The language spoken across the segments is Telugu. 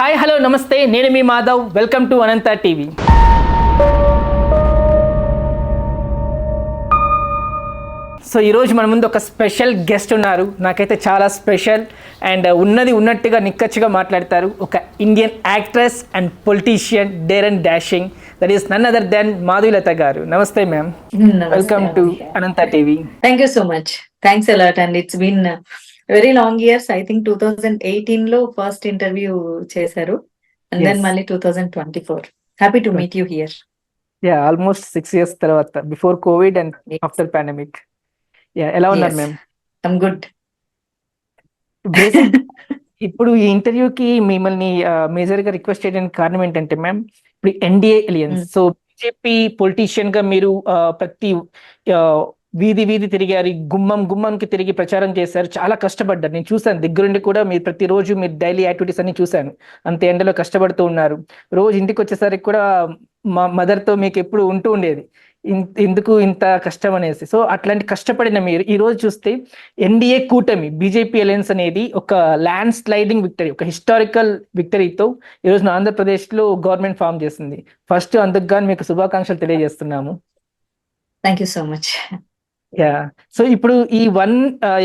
హాయ్ హలో నమస్తే, నేను మీ Madhav. Welcome to Anantha TV. So ఈరోజు మన ముందు ఒక స్పెషల్ గెస్ట్ ఉన్నారు. నాకైతే చాలా స్పెషల్ అండ్ ఉన్నది ఉన్నట్టుగా నిక్కచ్చిగా మాట్లాడతారు. ఒక Indian actress and politician, dare and dashing, that is none other than Madhulatha garu. నమస్తే ma'am, welcome to Anantha TV. Thank you so much. Thanks a lot. And it's been very long years. I think 2018 లో ఫస్ట్ ఇంటర్వ్యూ చేశారు అండ్ దెన్ మళ్ళీ 2024. Happy to meet you here. Yeah, almost 6 years తర్వాత, before covid and after pandemic. Yeah, ఎలా ఉన్నారు మ్యామ్? I'm good. బేసిక్ ఇప్పుడు ఈ ఇంటర్వ్యూకి మిమ్మల్ని మేజర్ గా రిక్వెస్ట్ చేయడానికి కారణం ఏంటంటే మ్యామ్, ఇప్పుడు NDA alliance, so BJP politician గా మీరు ప్రతి వీధి వీధి తిరిగారు, గుమ్మంకి తిరిగి ప్రచారం చేశారు, చాలా కష్టపడ్డారు. నేను చూసాను దగ్గరుండి కూడా, మీరు ప్రతిరోజు మీరు డైలీ యాక్టివిటీస్ అన్ని చూశాను. అంత ఎండలో కష్టపడుతూ ఉన్నారు. రోజు ఇంటికి వచ్చేసరికి కూడా మా మదర్తో మీకు ఎప్పుడు ఉంటూ ఉండేది, ఎందుకు ఇంత కష్టం అనేసి. సో అట్లాంటి కష్టపడిన మీరు ఈ రోజు చూస్తే ఎన్డీఏ కూటమి బీజేపీ అలయన్స్ అనేది ఒక ల్యాండ్ స్లైడింగ్ విక్టరీ, ఒక హిస్టారికల్ విక్టరీతో ఈ రోజున ఆంధ్రప్రదేశ్లో గవర్నమెంట్ ఫామ్ చేసింది. ఫస్ట్ అందుకు గాను మీకు శుభాకాంక్షలు తెలియజేస్తున్నాము. Thank you so much. Yeah, so ఇప్పుడు ఈ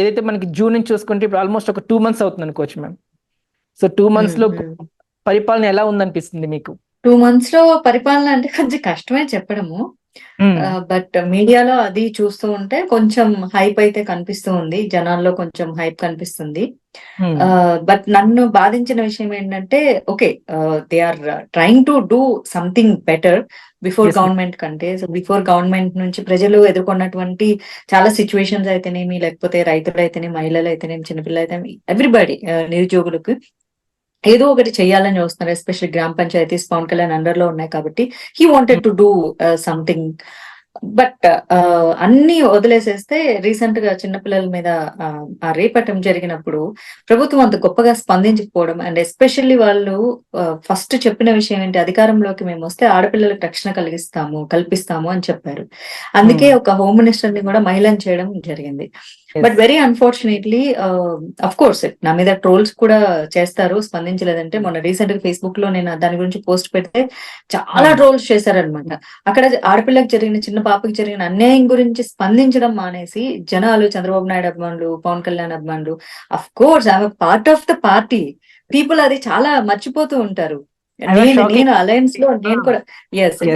ఏదైతే మనకి జూన్ నుంచి చూసుకుంటే ఇప్పుడు ఆల్మోస్ట్ ఒక 2 months అవుతుంది అనుకోవచ్చు మ్యామ్. సో 2 months లో పరిపాలన ఎలా ఉందనిపిస్తుంది మీకు? 2 months లో పరిపాలన అంటే కొంచెం కష్టమే చెప్పడము. బట్ మీడియాలో అది చూస్తూ ఉంటే కొంచెం హైప్ అయితే కనిపిస్తూ ఉంది, జనాల్లో కొంచెం హైప్ కనిపిస్తుంది. బట్ నన్ను బాధించిన విషయం ఏంటంటే, okay, they are trying to do something better before government కంటే. సో బిఫోర్ గవర్నమెంట్ నుంచి ప్రజలు ఎదుర్కొన్నటువంటి చాలా సిచ్యువేషన్స్ అయితేనేమి, లేకపోతే రైతులు అయితేనేమి, మహిళలు అయితేనేమి, చిన్నపిల్లలు అయితేనేమి, ఎవ్రీబడి, నిరుద్యోగులకు ఏదో ఒకటి చేయాలని చూస్తున్నారు. ఎస్పెషల్లీ గ్రామ పంచాయతీస్ పవన్ కళ్యాణ్ అండర్ లో ఉన్నాయి కాబట్టి he wanted to do something. But అన్ని వదిలేసేస్తే రీసెంట్ గా చిన్నపిల్లల మీద ఆ రేపటం జరిగినప్పుడు ప్రభుత్వం అంత గొప్పగా స్పందించకపోవడం, అండ్ ఎస్పెషల్లీ వాళ్ళు ఫస్ట్ చెప్పిన విషయం ఏంటి, అధికారంలోకి మేము వస్తే ఆడపిల్లలకు రక్షణ కల్పిస్తాము అని చెప్పారు. అందుకే ఒక హోమ్ మినిస్టర్ ని కూడా మహిళను చేయడం జరిగింది. But very unfortunately, of course నా మీద ట్రోల్స్ కూడా చేస్తారు స్పందించలేదంటే. మొన్న రీసెంట్ గా ఫేస్బుక్ లో నేను దాని గురించి పోస్ట్ పెడితే చాలా ట్రోల్స్ చేశారనమాట. అక్కడ ఆడపిల్లకి జరిగిన, చిన్న పాపకి జరిగిన అన్యాయం గురించి స్పందించడం మానేసి జనాలు, చంద్రబాబు నాయుడు అభిమానులు, పవన్ కళ్యాణ్ అభిమానులు, of course I'm part of the party people, అది చాలా మర్చిపోతూ ఉంటారు. నేను అలయన్స్ లో, నేను కూడా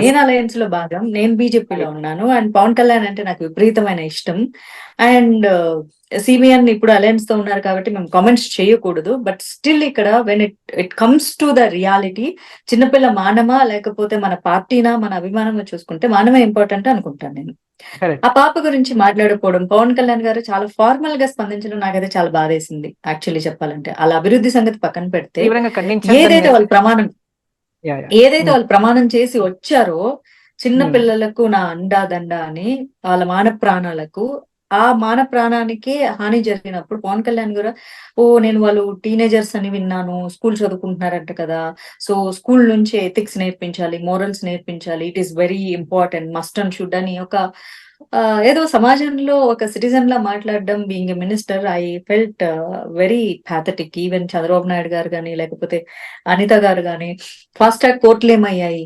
నేను అలయన్స్ లో భాగం, నేను బీజేపీలో ఉన్నాను. అండ్ పవన్ కళ్యాణ్ అంటే నాకు విపరీతమైన ఇష్టం. అండ్ సిబిఎన్ ఇప్పుడు అలయన్స్ తో ఉన్నారు కాబట్టి మేము కామెంట్స్ చేయకూడదు. బట్ స్టిల్ ఇక్కడ when it comes to the reality, చిన్నపిల్ల మానమా లేకపోతే మన పార్టీనా, మన అభిమానంగా చూసుకుంటే మానమే ఇంపార్టెంట్ అనుకుంటాను నేను. ఆ పాప గురించి మాట్లాడకపోవడం, పవన్ కళ్యాణ్ గారు చాలా ఫార్మల్ గా స్పందించడం నాకైతే చాలా బాధేసింది. యాక్చువల్లీ చెప్పాలంటే వాళ్ళ అభివృద్ధి సంగతి పక్కన పెడితే, ఏదైతే వాళ్ళు ప్రమాణం చేసి వచ్చారో, చిన్న పిల్లలకు నా అండాదండ అని, వాళ్ళ మాన ప్రాణాలకు, ఆ మాన ప్రాణానికి హాని జరిగినప్పుడు పవన్ కళ్యాణ్ గారు, నేను వాళ్ళు టీనేజర్స్ అని విన్నాను, స్కూల్ చదువుకుంటున్నారంట కదా, సో స్కూల్ నుంచి ఎథిక్స్ నేర్పించాలి, మోరల్స్ నేర్పించాలి, it is very important, must and should అని ఒక ఏదో సమాజంలో ఒక సిటిజన్ లా మాట్లాడడం, being a minister, I felt very pathetic. Even Chandrababu Naidu గారు కానీ, లేకపోతే అనిత గారు కానీ, ఫాస్ట్ ట్రాక్ కోర్టులు ఏమయ్యాయి,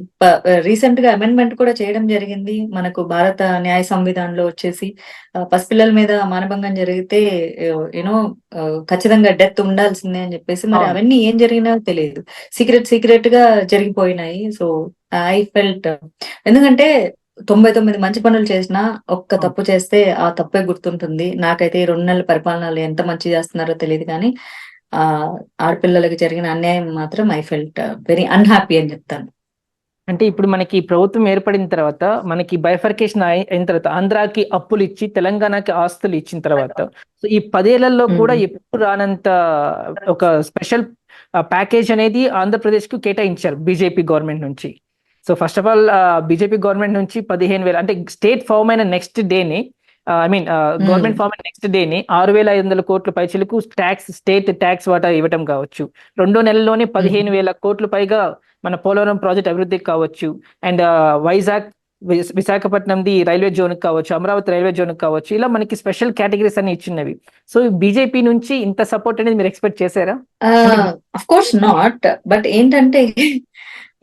రీసెంట్ గా అమెండ్మెంట్ కూడా చేయడం జరిగింది. మనకు భారత న్యాయ సంవిధానంలో వచ్చేసి పసిపిల్లల మీద మానభంగం జరిగితే యూనో ఖచ్చితంగా డెత్ ఉండాల్సిందే అని చెప్పేసి, మరి అవన్నీ ఏం జరిగినా తెలియదు, సీక్రెట్ గా జరిగిపోయినాయి. సో ఐ ఫెల్ట్, ఎందుకంటే 99 మంచి పనులు చేసినా ఒక్క తప్పు చేస్తే ఆ తప్పే గుర్తుంటుంది. నాకైతే 2 నెలల పరిపాలనలు ఎంత మంచి చేస్తున్నారో తెలియదు కానీ ఆడపిల్లలకి జరిగిన అన్యాయం మాత్రం ఐ ఫెల్ట్ వెరీ అన్హ్యాపీ అని చెప్తాను. అంటే ఇప్పుడు మనకి ప్రభుత్వం ఏర్పడిన తర్వాత, మనకి బైఫర్కేషన్ అయిన తర్వాత, ఆంధ్రాకి అప్పులు ఇచ్చి తెలంగాణకి ఆస్తులు ఇచ్చిన తర్వాత, సో ఈ 10 ఏళ్లలో కూడా ఎప్పుడు రానంత ఒక స్పెషల్ ప్యాకేజ్ అనేది ఆంధ్రప్రదేశ్ కు కేటాయించారు బీజేపీ గవర్నమెంట్ నుంచి. So first of all BJP government నుంచి 15,000, అంటే స్టేట్ ఫామ్ అయిన నెక్స్ట్ డేని, గవర్నమెంట్ ఫామ్ అయిన నెక్స్ట్ డేని 6,500 కోట్ల పైచలకు స్టేట్ ట్యాక్స్ వాటా ఇవ్వటం కావచ్చు. 2 నెలల్లోనే 15,000 కోట్ల పైగా మన పోలవరం ప్రాజెక్ట్ అభివృద్ధికి కావచ్చు, అండ్ వైజాగ్ విశాఖపట్నంది రైల్వే జోన్ కావచ్చు, అమరావతి రైల్వే జోన్ కావచ్చు, ఇలా మనకి స్పెషల్ కేటగిరీస్ అన్ని ఇచ్చినవి. సో బీజేపీ నుంచి ఇంత సపోర్ట్ అనేది మీరు ఎక్స్పెక్ట్ చేశారా? అఫ్ కోర్స్ నాట్, బట్ ఏంటంటే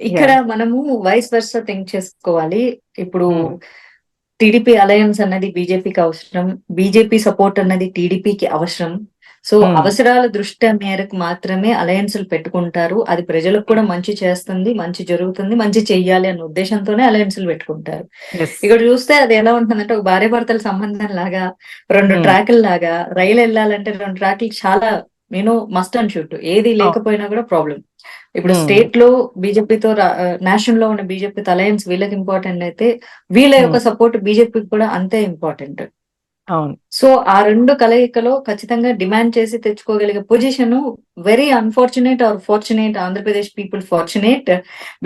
ఇక్కడ యా. మనము వైస్ వర్సా థింక్ చేసుకోవాలి. ఇప్పుడు టీడీపీ అలయన్స్ అన్నది బీజేపీకి అవసరం, బీజేపీ సపోర్ట్ అన్నది టీడీపీకి అవసరం. సో అవసరాల దృష్ట్యా మేరకు మాత్రమే అలయన్స్లు పెట్టుకుంటారు. అది ప్రజలకు కూడా మంచి చేస్తుంది, మంచి జరుగుతుంది, మంచి చెయ్యాలి అనే ఉద్దేశంతోనే అలయన్స్లు పెట్టుకుంటారు. ఇక్కడ చూస్తే అది ఎలా ఉంటుందంటే ఒక భార్య భర్తల సంబంధం లాగా, రెండు ట్రాకుల లాగా. రైలు వెళ్ళాలంటే రెండు ట్రాకులు చాలా మస్ట్ అండ్ షుడ్, ఏది లేకపోయినా కూడా ప్రాబ్లం. ఇప్పుడు స్టేట్ లో బీజేపీతో నేషనల్ లో ఉన్న బీజేపీతో అలయన్స్ వీళ్ళకి ఇంపార్టెంట్ అయితే వీళ్ళ యొక్క సపోర్ట్ బీజేపీకి కూడా అంతే ఇంపార్టెంట్. అవును. సో ఆ రెండు కలయికలో ఖచ్చితంగా డిమాండ్ చేసి తెచ్చుకోగలిగే position very unfortunate or fortunate. Andhra Pradesh people fortunate,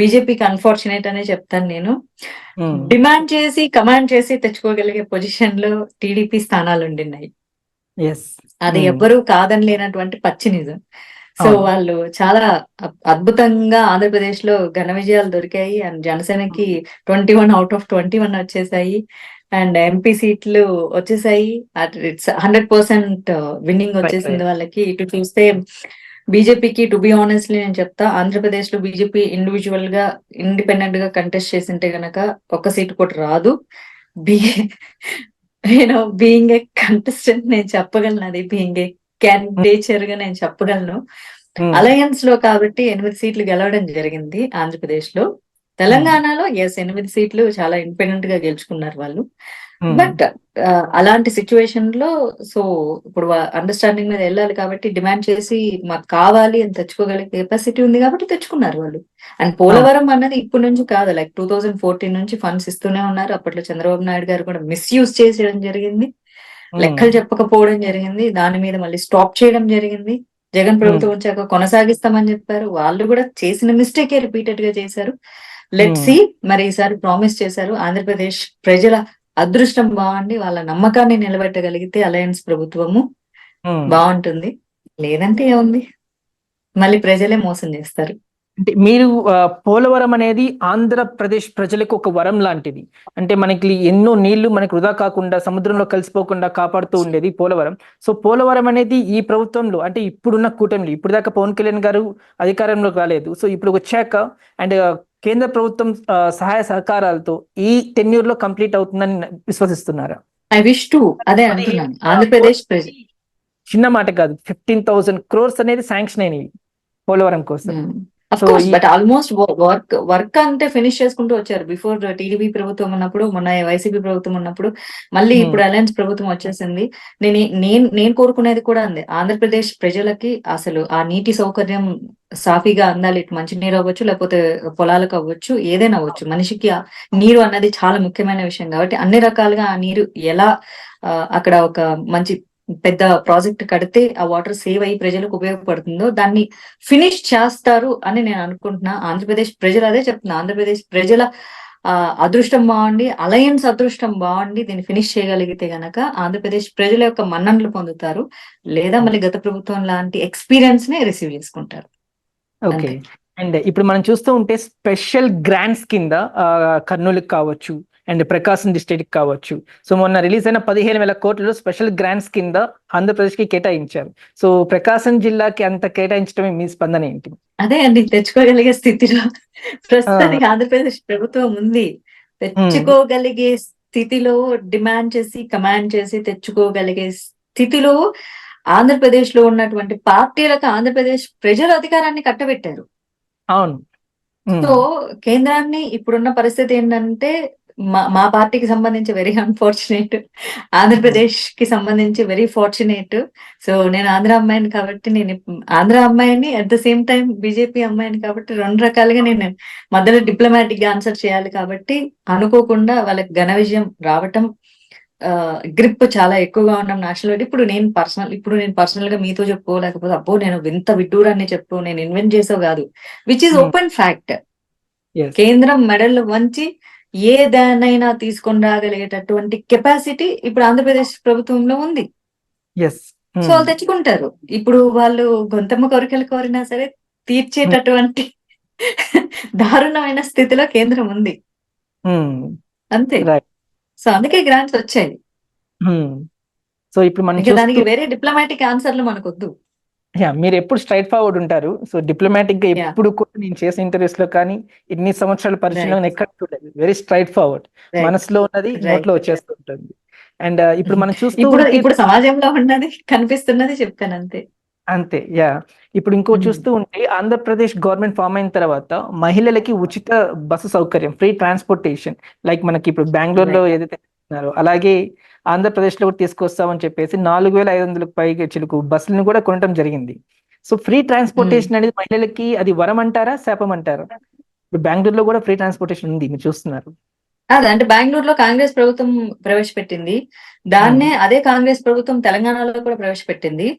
బీజేపీకి అన్ఫార్చునేట్ అనే చెప్తాను నేను. డిమాండ్ చేసి కమాండ్ చేసి తెచ్చుకోగలిగే పొజిషన్ లో టీడీపీ స్థానాలు ఉండినాయి. అది ఎవ్వరూ కాదని లేనటువంటి పచ్చి నిజం. సో వాళ్ళు చాలా అద్భుతంగా ఆంధ్రప్రదేశ్ లో ఘన విజయాలు దొరికాయి. అండ్ జనసేనకి 21 out of 21 వచ్చేసాయి. అండ్ ఎంపీ సీట్లు వచ్చేసాయి. ఇట్స్ 100% విన్నింగ్ వచ్చేసింది వాళ్ళకి. ఇటు చూస్తే బీజేపీకి, టు బి ఆనెస్ట్లీ నేను చెప్తా, ఆంధ్రప్రదేశ్ లో బీజేపీ ఇండివిజువల్ గా ఇండిపెండెంట్ గా కంటెస్ట్ చేసింటే గనక ఒక్క సీటు కూడా రాదు. బీయింగ్ ఏ కంటెస్టెంట్ నేను చెప్పగలను, అది బీయింగ్ ఏ క్యాండిడేచర్ గా నేను చెప్పగలను. అలయన్స్ లో కాబట్టి 8 సీట్లు గెలవడం జరిగింది ఆంధ్రప్రదేశ్ లో. తెలంగాణలో 8 సీట్లు చాలా ఇండిపెండెంట్ గా గెలుచుకున్నారు వాళ్ళు. బట్ అలాంటి సిచ్యువేషన్ లో సో ఇప్పుడు అండర్స్టాండింగ్ మీద వెళ్ళాలి కాబట్టి డిమాండ్ చేసి మాకు కావాలి అని తెచ్చుకోగలిగే కెపాసిటీ ఉంది కాబట్టి తెచ్చుకున్నారు వాళ్ళు. అండ్ పోలవరం అన్నది ఇప్పటి నుంచి కాదు, లైక్ 2014 నుంచి ఫండ్స్ ఇస్తూనే ఉన్నారు. అప్పట్లో చంద్రబాబు నాయుడు గారు కూడా మిస్యూజ్ చేసేయడం జరిగింది, లెక్కలు చెప్పకపోవడం జరిగింది, దాని మీద మళ్ళీ స్టాప్ చేయడం జరిగింది. జగన్ ప్రభుత్వం వచ్చాక కొనసాగిస్తామని చెప్పారు, వాళ్ళు కూడా చేసిన మిస్టేకే రిపీటెడ్ గా చేశారు. లెట్స్ సీ, మరి ఈసారి ప్రామిస్ చేశారు. ఆంధ్రప్రదేశ్ ప్రజల అదృష్టం బాగుండి వాళ్ళ నమ్మకాన్ని నిలబెట్టగలిగితే అలయన్స్ ప్రభుత్వము బాగుంటుంది, లేదంటే ఏముంది మళ్ళీ ప్రజలే మోసం చేస్తారు. అంటే మీరు పోలవరం అనేది ఆంధ్రప్రదేశ్ ప్రజలకు ఒక వరం లాంటిది. అంటే మనకి ఎన్నో నీళ్లు మనకి వృధా కాకుండా సముద్రంలో కలిసిపోకుండా కాపాడుతూ ఉండేది పోలవరం. సో పోలవరం అనేది ఈ ప్రభుత్వంలో, అంటే ఇప్పుడున్న కూటమిలో, ఇప్పుడు దాకా పవన్ కళ్యాణ్ గారు అధికారంలోకి రాలేదు. సో ఇప్పుడు వచ్చాక అండ్ కేంద్ర ప్రభుత్వం సహాయ సహకారాలతో ఈ టెన్యూర్ లో కంప్లీట్ అవుతుందని విశ్వసిస్తున్నారా? ఐ విష్ టు, అదే అంటున్నాను. ఆంధ్రప్రదేశ్ ప్రజలు చిన్న మాట కాదు, 15,000 crores అనేది శాంక్షన్ అయినవి పోలవరం కోసం. Of course, but almost work అంటే ఫినిష్ చేసుకుంటూ వచ్చారు. బిఫోర్ టీడీపీ ప్రభుత్వం ఉన్నప్పుడు, మొన్న వైసీపీ ప్రభుత్వం ఉన్నప్పుడు, మళ్ళీ ఇప్పుడు అలయన్స్ ప్రభుత్వం వచ్చేసింది. నేను కోరుకునేది కూడా అందే, ఆంధ్రప్రదేశ్ ప్రజలకి అసలు ఆ నీటి సౌకర్యం సాఫీగా అందాలి. ఇటు మంచినీరు అవ్వచ్చు, లేకపోతే పొలాలకు అవ్వచ్చు, ఏదైనా అవ్వచ్చు. మనిషికి నీరు అన్నది చాలా ముఖ్యమైన విషయం కాబట్టి అన్ని రకాలుగా ఆ నీరు ఎలా అక్కడ ఒక మంచి పెద్ద ప్రాజెక్ట్ కడితే ఆ వాటర్ సేవ్ అయ్యి ప్రజలకు ఉపయోగపడుతుందో దాన్ని ఫినిష్ చేస్తారు అని నేను అనుకుంటున్నా. ఆంధ్రప్రదేశ్ ప్రజలు అదే చెప్తున్నా, ఆంధ్రప్రదేశ్ ప్రజల అదృష్టం బాగుండి, అలయన్స్ అదృష్టం బాగుండి దీన్ని ఫినిష్ చేయగలిగితే గనక ఆంధ్రప్రదేశ్ ప్రజల యొక్క మన్ననలు పొందుతారు, లేదా మళ్ళీ గత ప్రభుత్వం లాంటి ఎక్స్పీరియన్స్ ని రిసీవ్ చేసుకుంటారు. ఓకే. అండ్ ఇప్పుడు మనం చూస్తూ ఉంటే స్పెషల్ గ్రాంట్స్ కింద కర్నూలుకి కావచ్చు అండ్ ప్రకాశం డిస్ట్రిక్ట్ కావచ్చు, సో మొన్న రిలీజ్ అయిన 15,000 కోట్లు స్పెషల్ గ్రాంట్స్ కింద ఆంధ్రప్రదేశ్ కి కేటాయించారు. సో ప్రకాశం జిల్లాకి అంత కేటాయించడమే మీ స్పందన ఏంటి? అదే అండి, తెచ్చుకోగలిగే స్థితిలో ప్రస్తుతానికి ఆంధ్రప్రదేశ్ ప్రభుత్వం ఉంది. తెచ్చుకోగలిగే స్థితిలో డిమాండ్ చేసి కమాండ్ చేసి తెచ్చుకోగలిగే స్థితిలో ఆంధ్రప్రదేశ్ లో ఉన్నటువంటి పార్టీలకు ఆంధ్రప్రదేశ్ ప్రజల అధికారాన్ని కట్టబెట్టారు. అవును. సో కేంద్రాన్ని ఇప్పుడున్న పరిస్థితి ఏంటంటే, మా పార్టీకి సంబంధించి వెరీ అన్ఫార్చునేట్, ఆంధ్రప్రదేశ్ కి సంబంధించి వెరీ ఫార్చునేట్. సో నేను ఆంధ్ర అమ్మాయిని కాబట్టి, నేను ఆంధ్ర అమ్మాయిని at the same time BJP అమ్మాయిని కాబట్టి, రెండు రకాలుగా నేను మధ్యలో డిప్లొమాటిక్ గా ఆన్సర్ చేయాలి కాబట్టి, అనుకోకుండా వాళ్ళకి ఘన విజయం రావటం, గ్రిప్ చాలా ఎక్కువగా ఉండడం నేషనల్. ఇప్పుడు నేను పర్సనల్ గా మీతో చెప్పుకోలేకపోతే, అబ్బో నేను వింత విడ్డూరాన్ని చెప్పు, నేను ఇన్వెంట్ చేసో కాదు, విచ్ ఈస్ ఓపెన్ ఫ్యాక్ట్. కేంద్రం మెడల్ వంచి ఏదైనా తీసుకొని రాగలిగేటటువంటి కెపాసిటీ ఇప్పుడు ఆంధ్రప్రదేశ్ ప్రభుత్వంలో ఉంది. సో వాళ్ళు తెచ్చుకుంటారు. ఇప్పుడు వాళ్ళు గొంతమ్మ కోరికలు కోరినా సరే తీర్చేటటువంటి దారుణమైన స్థితిలో కేంద్రం ఉంది. అంతే. రైట్. సో అందుకే గ్రాంట్స్ వచ్చాయి. సో ఇప్పుడు మనం ఇంకా దానికి చూస్తూ వేరే డిప్లొమాటిక్ ఆన్సర్లు మనకొద్దు. మీరు ఎప్పుడు స్ట్రైట్ ఫార్వర్డ్ ఉంటారు. సో డిప్లొమాటిక్ గా యా, ఎప్పుడు కూడా నేను చేసిన ఇంటర్వ్యూస్ లో కానీ ఇన్ని సంవత్సరాల పరిచయంలో రైట్, ఎక్కడ చూడలేదు. వెరీ స్ట్రైట్ ఫార్వర్డ్, రైట్, మనసులో ఉన్నది రైట్. నోట్లో వచ్చేస్తూ ఉంటుంది. అండ్ ఇప్పుడు మనం చూస్తూ ఇప్పుడు ఉంటే ఇప్పుడు సమాజంలో ఉన్నది కనిపిస్తున్నది చెప్పాను అంతే. అంతే. ఇప్పుడు ఇంకో చూస్తూ ఉంటే ఆంధ్రప్రదేశ్ గవర్నమెంట్ ఫామ్ అయిన తర్వాత మహిళలకి ఉచిత బస్సు సౌకర్యం, ఫ్రీ ట్రాన్స్పోర్టేషన్, లైక్ మనకి ఇప్పుడు బెంగళూరులో రైట్. ఏదైతే ఉన్నారో అలాగే ఆంధ్రప్రదేశ్ లో కూడా తీసుకొస్తామని చెప్పేసి 4,500 పైగా చిలుకు బస్సులను కూడా కొనడం జరిగింది. సో ఫ్రీ ట్రాన్స్పోర్టేషన్ అనేది మహిళలకి అది వరం అంటారా, శాపం అంటారా? ఇప్పుడు బెంగళూరులో కూడా ఫ్రీ ట్రాన్స్పోర్టేషన్ ఉంది, మీరు చూస్తున్నారు. అదే అంటే బెంగళూరులో కాంగ్రెస్ ప్రభుత్వం ప్రవేశపెట్టింది. దాన్నే అదే కాంగ్రెస్ ప్రభుత్వం తెలంగాణలో కూడా ప్రవేశపెట్టింది.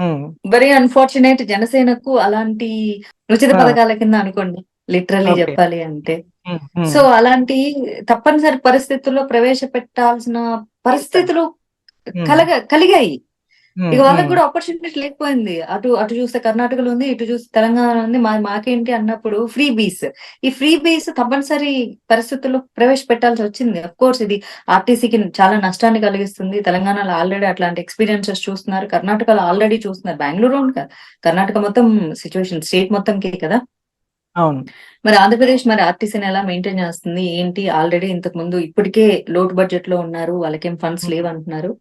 ఉమ్, వెరీ అన్ఫార్చునేట్ జనసేనకు అలాంటి ఉచిత ఆ, పథకాల కింద అనుకోండి, లిటరల్లీ ఓకే. చెప్పాలి అంటే. ఉమ్, ఉమ్, సో అలాంటి తప్పనిసరి పరిస్థితుల్లో ప్రవేశపెట్టాల్సిన పరిస్థితులు ఉమ్, కలిగాయి. ఉమ్, ఇక వాళ్ళకి ఉమ్, కూడా ఆపర్చునిటీ లేకపోయింది. అటు అటు చూస్తే కర్ణాటకలో ఉంది, ఇటు చూస్తే తెలంగాణ ఉంది. మాకేంటి అన్నప్పుడు ఫ్రీ బీస్. ఈ ఫ్రీ బీస్ తప్పనిసరి పరిస్థితుల్లో ప్రవేశపెట్టాల్సి వచ్చింది. అఫ్ కోర్స్ ఇది ఆర్టీసీకి చాలా నష్టాన్ని కలిగిస్తుంది. తెలంగాణలో ఆల్రెడీ అట్లాంటి ఎక్స్పీరియన్సెస్ చూస్తున్నారు, కర్ణాటకలో ఆల్రెడీ చూస్తున్నారు. బెంగళూరు ఉంది కదా, కర్ణాటక మొత్తం సిచ్యువేషన్ స్టేట్ మొత్తంకి కదా. అవును. మరి ఆంధ్రప్రదేశ్ మరి ఆర్టీసీని ఎలా మెయింటైన్ చేస్తుంది ఏంటి? ఆల్రెడీ ఇంతకు ముందు ఇప్పటికే లోటు బడ్జెట్ లో ఉన్నారు, వాళ్ళకేం ఫండ్స్ ఉమ్, లేవు అంటున్నారు.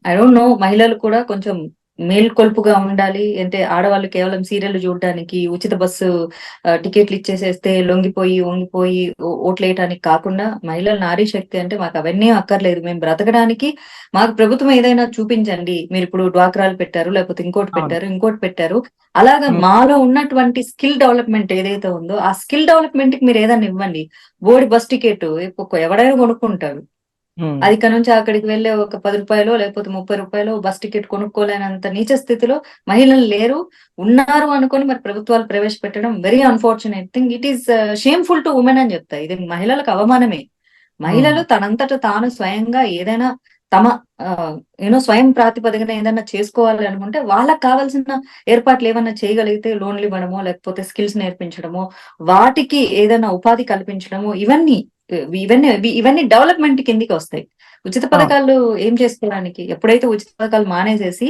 ఐ డోంట్ నో, మహిళలు కూడా కొంచెం మేల్కొల్పుగా ఉండాలి. అంటే ఆడవాళ్ళు కేవలం సీరియల్ చూడడానికి, ఉచిత బస్సు టికెట్లు ఇచ్చేసేస్తే లొంగిపోయి వంగిపోయి ఓట్లేయటానికి కాకుండా, మహిళల నారీ శక్తి అంటే మాకు అవన్నీ అక్కర్లేదు, మేము బ్రతకడానికి మాకు ప్రభుత్వం ఏదైనా చూపించండి. మీరు ఇప్పుడు డ్వాక్రాలు పెట్టారు, లేకపోతే ఇంకోటి అవును. పెట్టారు, ఇంకోటి పెట్టారు. అలాగా ఉమ్, మాలో ఉన్నటువంటి స్కిల్ డెవలప్మెంట్ ఏదైతే ఉందో ఆ స్కిల్ డెవలప్మెంట్ కి మీరు ఏదైనా ఇవ్వండి. బోర్డు బస్ టికెట్ ఎవడైనా కొనుక్కుంటాడు. ఉమ్, అది ఇక్కడ నుంచి అక్కడికి వెళ్ళే ఒక 10 రూపాయలో లేకపోతే 30 రూపాయలో బస్ టికెట్ కొనుక్కోలేనంత నీచ స్థితిలో మహిళలు లేరు, ఉన్నారు అనుకొని మరి ప్రభుత్వాలు ప్రవేశపెట్టడం very unfortunate thing. It is shameful to women అని చెప్తా. ఇది మహిళలకు అవమానమే. ఉమ్, మహిళలు తనంతట తాను స్వయంగా ఏదైనా తమ స్వయం ప్రాతిపదికన ఏదైనా చేసుకోవాలి అనుకుంటే వాళ్ళకి కావాల్సిన ఏర్పాట్లు ఏమన్నా చేయగలిగితే, లోన్లు ఇవ్వడమో లేకపోతే స్కిల్స్ నేర్పించడమో, వాటికి ఏదైనా ఉపాధి కల్పించడమో, ఇవన్నీ డెవలప్మెంట్ కిందికి వస్తాయి. ఉచిత అవును. పథకాలు ఏం చేసుకోవడానికి? ఎప్పుడైతే ఉచిత పథకాలు మానేసేసి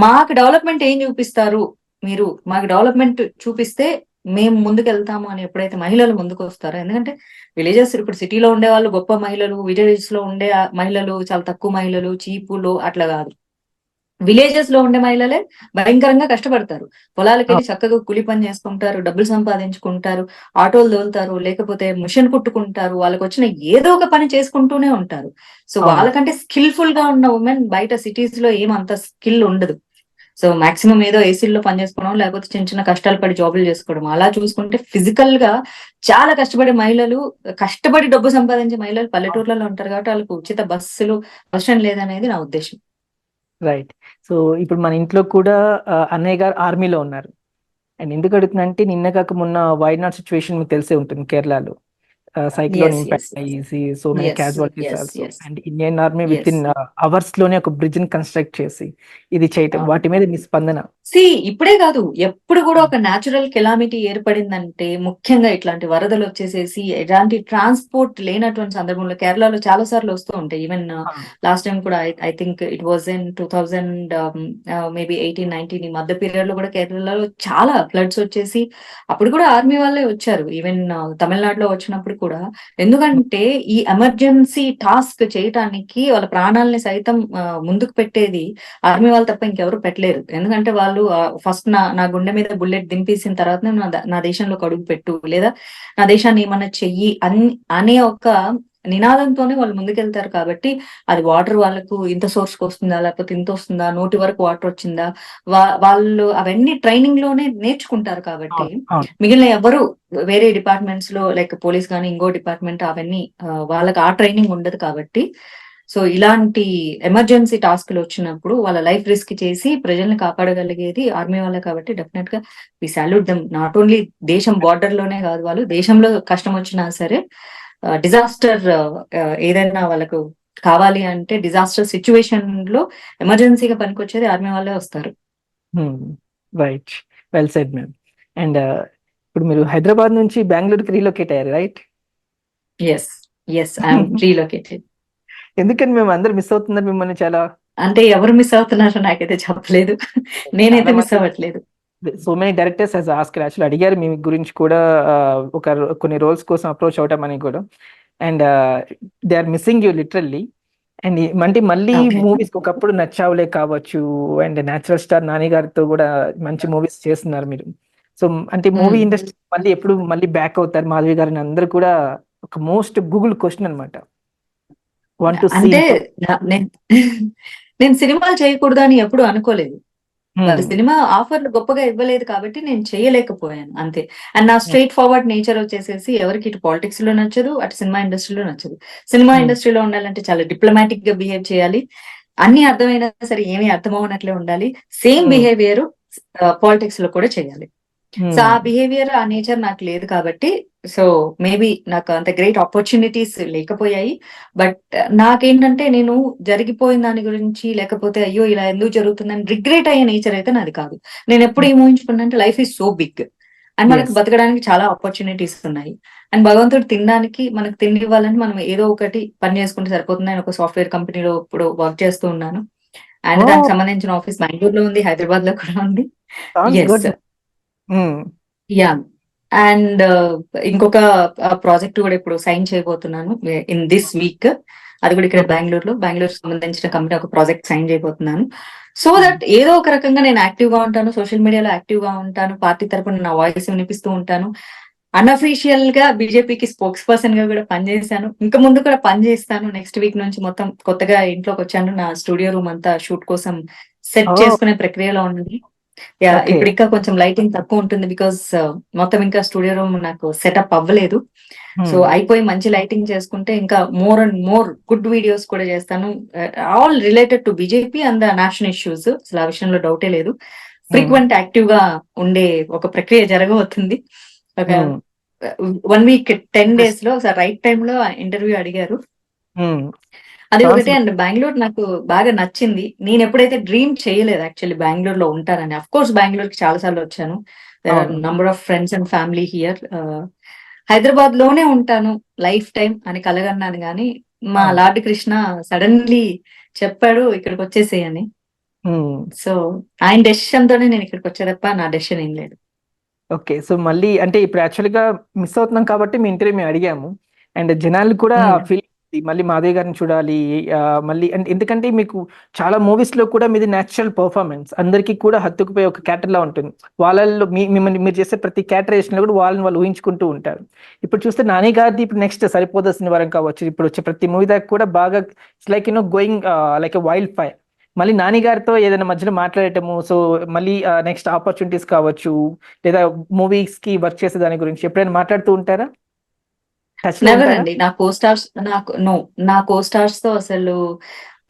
మాకు డెవలప్మెంట్ ఏం చూపిస్తారు, మీరు మాకు డెవలప్మెంట్ చూపిస్తే మేము ముందుకెళ్తాము అని ఎప్పుడైతే మహిళలు ముందుకు వస్తారో, ఎందుకంటే విలేజెస్ ఇప్పుడు సిటీలో ఉండే వాళ్ళు గొప్ప మహిళలు, విలేజెస్ లో ఉండే మహిళలు చాలా తక్కువ మహిళలు, చీపులు అట్లా కాదు. విలేజెస్ లో ఉండే మహిళలే భయంకరంగా కష్టపడతారు. పొలాలకు వెళ్ళి అవును. చక్కగా కూలి పని చేసుకుంటారు, డబ్బులు సంపాదించుకుంటారు, ఆటోలు తోలుతారు, లేకపోతే మిషన్ కుట్టుకుంటారు. వాళ్ళకి వచ్చిన ఏదో ఒక పని చేసుకుంటూనే ఉంటారు. సో అవును. వాళ్ళకంటే స్కిల్ఫుల్ గా ఉన్న ఉమెన్ బయట సిటీస్ లో ఏమంత స్కిల్ ఉండదు. సో మాక్సిమం ఏదో ఏసీల్లో పని చేసుకోవడం, లేకపోతే చిన్న చిన్న కష్టాలు పడి జాబులు చేసుకోవడం. అలా చూసుకుంటే ఫిజికల్ గా చాలా కష్టపడే మహిళలు, కష్టపడి డబ్బు సంపాదించే మహిళలు పల్లెటూర్లలో ఉంటారు కాబట్టి వాళ్ళకు ఉచిత బస్సులు అవసరం లేదనేది నా ఉద్దేశం. రైట్. సో ఇప్పుడు మన ఇంట్లో కూడా అన్నయ్య గారు ఆర్మీలో ఉన్నారు. అండ్ ఎందుకు అడుగుతున్నా అంటే నిన్న కాక మొన్న వైనాడ్ సిచ్యువేషన్ మీకు తెలిసే ఉంటుంది కేరళలో. సైక్లోన్ ఎస్, ఎస్, ఇంపాక్ట్ అయ్యేసి so many yes, casualties yes, also. Yes, and Indian army with yes. In hours లోనే ఒక బ్రిడ్జ్ ని కన్స్ట్రక్ట్ చేసి ఇది చేయటం, వాటి మీద మీ స్పందన? ఇప్పుడే కాదు, ఎప్పుడు కూడా ఒక న్యాచురల్ కెలామిటీ ఏర్పడిందంటే, ముఖ్యంగా ఇట్లాంటి వరదలు వచ్చేసేసి ఎలాంటి ట్రాన్స్పోర్ట్ లేనటువంటి సందర్భంలో కేరళలో చాలా సార్లు వస్తూ ఉంటాయి. ఈవెన్ లాస్ట్ టైం కూడా I think it was in 2000 maybe 18-19 ఈ మధ్య పీరియడ్ లో కూడా కేరళలో చాలా ఫ్లడ్స్ వచ్చేసి అప్పుడు కూడా ఆర్మీ వాళ్ళే వచ్చారు. ఈవెన్ తమిళనాడులో వచ్చినప్పుడు కూడా. ఎందుకంటే ఈ ఎమర్జెన్సీ టాస్క్ చేయటానికి వాళ్ళ ప్రాణాలని సైతం ముందుకు పెట్టేది ఆర్మీ వాళ్ళు తప్ప ఇంకెవరు పెట్టలేరు. ఎందుకంటే వాళ్ళు ఫస్ట్ నా గుండె మీద బుల్లెట్ దింపేసిన తర్వాత నా దేశంలో అడుగు పెట్టు, లేదా నా దేశాన్ని ఏమన్నా చెయ్యి అనే ఒక నినాదంతోనే వాళ్ళు ముందుకెళ్తారు. కాబట్టి అది వాటర్ వాళ్ళకు ఇంత సోర్స్ కి వస్తుందా, లేకపోతే ఇంత వస్తుందా, నోటి వరకు వాటర్ వచ్చిందా, వాళ్ళు అవన్నీ ట్రైనింగ్ లోనే నేర్చుకుంటారు. కాబట్టి అవును. అవును. మిగిలిన ఎవరు వేరే డిపార్ట్మెంట్స్ లో లైక్ పోలీస్ కానీ ఇంకో డిపార్ట్మెంట్ అవన్నీ వాళ్ళకి ఆ ట్రైనింగ్ ఉండదు. కాబట్టి సో ఇలాంటి ఎమర్జెన్సీ టాస్క్లు వచ్చినప్పుడు వాళ్ళ లైఫ్ రిస్క్ చేసి ప్రజల్ని కాపాడగలిగేది ఆర్మీ వాళ్ళే. కాబట్టి డెఫినెట్ గా వి సాల్యూట్ దెమ్. నాట్ ఓన్లీ దేశం బార్డర్ లోనే కాదు, వాళ్ళు దేశంలో కష్టం వచ్చినా సరే, డిజాస్టర్ ఏదైనా వాళ్ళకు కావాలి అంటే, డిజాస్టర్ సిచ్యువేషన్ లో ఎమర్జెన్సీగా పనికొచ్చేది ఆర్మీ వాళ్ళే వస్తారు. Right. Well said ma'am. And ఇప్పుడు మీరు హైదరాబాద్ నుంచి బెంగళూరుకి రీలొకేట్ అయ్యారు, right? Yes. Yes, I'm relocated. ఎందుకని మేము అందరు మిస్ అవుతున్నారు మిమ్మల్ని చాలా? అంటే ఎవరు మిస్ అవుతున్నారో నాకైతే చెప్పలేదు. నేనైతే చాలా మిస్ మంది అవ్వట్లేదు. So many directors has asked, actually అడిగారు మీ గురించి కూడా, కొన్ని రోల్స్ కోసం అప్రోచ్ అవటం కూడా. And they are missing you literally. And అంటే మళ్ళీ ఓకే. మూవీస్ ఒకప్పుడు నచ్చావులే కావచ్చు, అండ్ నేచురల్ స్టార్ నాని గారితో కూడా మంచి మూవీస్ చేస్తున్నారు మీరు. సో అంటే మూవీ హ్మ్. ఇండస్ట్రీ మళ్ళీ ఎప్పుడు మళ్ళీ బ్యాక్ అవుతారు మాధవి గారిని అందరూ కూడా ఒక మోస్ట్ గూగుల్ క్వశ్చన్ అనమాట. Want to see. అంటే నేను నేను సినిమాలు చేయకూడదు అని ఎప్పుడు అనుకోలేదు. వాళ్ళు సినిమా ఆఫర్లు గొప్పగా ఇవ్వలేదు కాబట్టి నేను చేయలేకపోయాను అంతే. అండ్ నా స్ట్రెయిట్ ఫార్వర్డ్ నేచర్ వచ్చేసేసి ఎవరికి ఇటు పాలిటిక్స్ లో నచ్చదు, అటు సినిమా ఇండస్ట్రీలో నచ్చదు. సినిమా ఇండస్ట్రీలో ఉండాలంటే చాలా డిప్లొమాటిక్ గా బిహేవ్ చేయాలి. అన్ని అర్థమైనా సరే ఏమీ అర్థం అవనట్లే ఉండాలి. సేమ్ బిహేవియర్ పాలిటిక్స్ లో కూడా చేయాలి. సో ఆ బిహేవియర్, ఆ నేచర్ నాకు లేదు కాబట్టి, సో మేబీ నాకు అంత గ్రేట్ ఆపర్చునిటీస్ లేకపోయాయి. బట్ నాకేంటంటే నేను జరిగిపోయిన దాని గురించి, లేకపోతే అయ్యో ఇలా ఎందుకు జరుగుతుందని రిగ్రెట్ అయ్యే నేచర్ అయితే నాది కాదు. నేను ఎప్పుడు ఏం ఊహించుకున్నా అంటే life is so big and మనకు ఎస్. బతకడానికి చాలా ఆపర్చునిటీస్ ఉన్నాయి. అండ్ భగవంతుడు తినడానికి మనకు తిండి ఇవ్వాలని మనం ఏదో ఒకటి పని చేసుకుంటే సరిపోతుంది. నేను ఒక సాఫ్ట్వేర్ కంపెనీలో ఇప్పుడు వర్క్ చేస్తూ ఉన్నాను. అండ్ దానికి సంబంధించిన ఆఫీస్ బెంగళూరులో ఉంది, హైదరాబాద్ లో కూడా ఉంది. ఎస్. గుడ్. యా. అండ్ ఇంకొక ప్రాజెక్ట్ కూడా ఇప్పుడు సైన్ చేయబోతున్నాను ఇన్ దిస్ వీక్. అది కూడా ఇక్కడ బెంగళూరు సంబంధించిన కంపెనీ ఒక ప్రాజెక్ట్ సైన్ చేయబోతున్నాను. సో దట్ ఏదో ఒక రకంగా నేను యాక్టివ్ గా ఉంటాను, సోషల్ మీడియాలో యాక్టివ్ గా ఉంటాను, పార్టీ తరపున నా వాయిస్ వినిపిస్తూ ఉంటాను. అన్అఫీషియల్ గా బీజేపీకి స్పోక్స్ పర్సన్ గా కూడా పనిచేశాను, ఇంకా ముందు కూడా పనిచేస్తాను. నెక్స్ట్ వీక్ నుంచి మొత్తం కొత్తగా ఇంట్లోకి వచ్చాను. నా స్టూడియో రూమ్ అంతా షూట్ కోసం సెట్ చేసుకునే ప్రక్రియలో ఉంది. Yeah, okay. ఇప్పుడు ఇంకా కొంచెం లైటింగ్ తక్కువ ఉంటుంది బికాస్ మొత్తం ఇంకా స్టూడియో రూమ్ నాకు సెటప్ అవ్వలేదు. సో అయిపోయి మంచి లైటింగ్ చేసుకుంటే ఇంకా more and more good videos కూడా చేస్తాను, all related to BJP and the national issues. అసలు ఆ విషయంలో డౌటే లేదు. ఫ్రీక్వెంట్ యాక్టివ్ గా ఉండే ఒక ప్రక్రియ జరగబోతుంది. ఒక 1 వీక్ 10 days లో రైట్ టైమ్ లో ఇంటర్వ్యూ అడిగారు. అది ఒకటి. అండ్ బెంగళూరు నాకు బాగా నచ్చింది. నేను ఎప్పుడైతే డ్రీమ్ చేయలేదు యాక్చువల్లీ బెంగళూరులో ఉంటానని. అఫ్ కోర్స్ బెంగళూరుకి చాలా సార్లు వచ్చాను. There are number of friends and family here. Hyderabad లోనే ఉంటాను లైఫ్ టైం అని కలగన్నాను గాని మా లార్డ్ కృష్ణ సడన్లీ చెప్పాడు ఇక్కడికి వచ్చేసేయని. సో ఆయన డెసిషన్ తోనే నేను ఇక్కడికి వచ్చే తప్ప నా డెసిషన్ ఏం లేదు. ఓకే. సో మళ్ళీ అంటే ఇప్పుడు యాక్చువల్‌గా మిస్ అవుతున్నాం కాబట్టి మీ ఇంటర్వ్యూ మేము అడిగాము. అండ్ జనాలు కూడా ఫీల్ మళ్ళీ మాధవి గారిని చూడాలి. మళ్ళీ అంటే ఎందుకంటే మీకు చాలా మూవీస్‌లో కూడా మీది నేచురల్ పెర్ఫార్మన్స్ అందరికీ కూడా హత్తుకుపోయే ఒక క్యారెక్టర్‌లా ఉంటుంది. వాళ్ళల్లో మిమ్మల్ని మీరు చేసే ప్రతి క్యారెక్టరైజేషన్‌లో కూడా వాళ్ళని వాళ్ళు ఊహించుకుంటూ ఉంటారు. ఇప్పుడు చూస్తే నాని గారిది ఇప్పుడు నెక్స్ట్ 'సరిపోదా శనివారం' కావచ్చు. ఇప్పుడు వచ్చే ప్రతి మూవీ దాకా కూడా బాగా it's like going like a wild fire. మళ్ళీ నాని గారితో ఏదైనా మధ్యలో మాట్లాడటము, సో మళ్ళీ నెక్స్ట్ ఆపర్చునిటీస్ కావచ్చు, లేదా మూవీస్ కి వర్క్ చేసే దాని గురించి ఎప్పుడైనా మాట్లాడుతూ ఉంటారా? టచ్ లో నెవర్ ఉంటారా? అండి. నా కో స్టార్స్ తో అసలు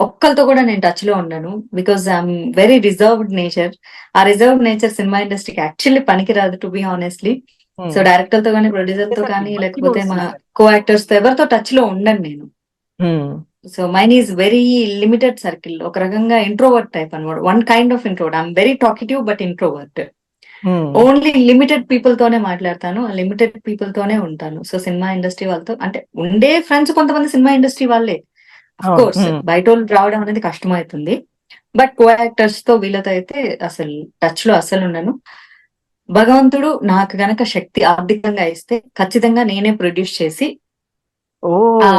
ఒక్కరితో కూడా నేను టచ్ లో ఉన్నాను. Because I'm very reserved nature. ఆ రిజర్వ్డ్ నేచర్ సినిమా ఇండస్ట్రీకి యాక్చువల్లీ పనికిరాదు to be honestly. So director తో కానీ, ప్రొడ్యూసర్ తో కానీ, మంచి లేకపోతే మూవీస్ మా తీశారు. కో యాక్టర్స్ తో ఎవరితో టచ్ లో ఉండను నేను. So mine is very limited circle. ఒక రకంగా ఇంట్రోవర్ట్ టైప్ అనమాట. One kind of introvert. I'm very talkative but introvert. Only limited people తోనే మాట్లాడతాను, లిమిటెడ్ పీపుల్ తోనే ఉంటాను. సో సినిమా ఇండస్ట్రీ వాళ్ళతో అంటే ఉండే ఫ్రెండ్స్ కొంతమంది సినిమా ఇండస్ట్రీ వాళ్ళే. అఫ్ కోర్స్ బయట వాళ్ళు రావడం అనేది కష్టమవుతుంది. బట్ కో యాక్టర్స్ తో వీళ్ళతో అయితే అసలు టచ్ లో అసలు ఉండను. భగవంతుడు నాకు గనక శక్తి ఆర్థికంగా ఇస్తే ఖచ్చితంగా నేనే ప్రొడ్యూస్ చేసి ఆ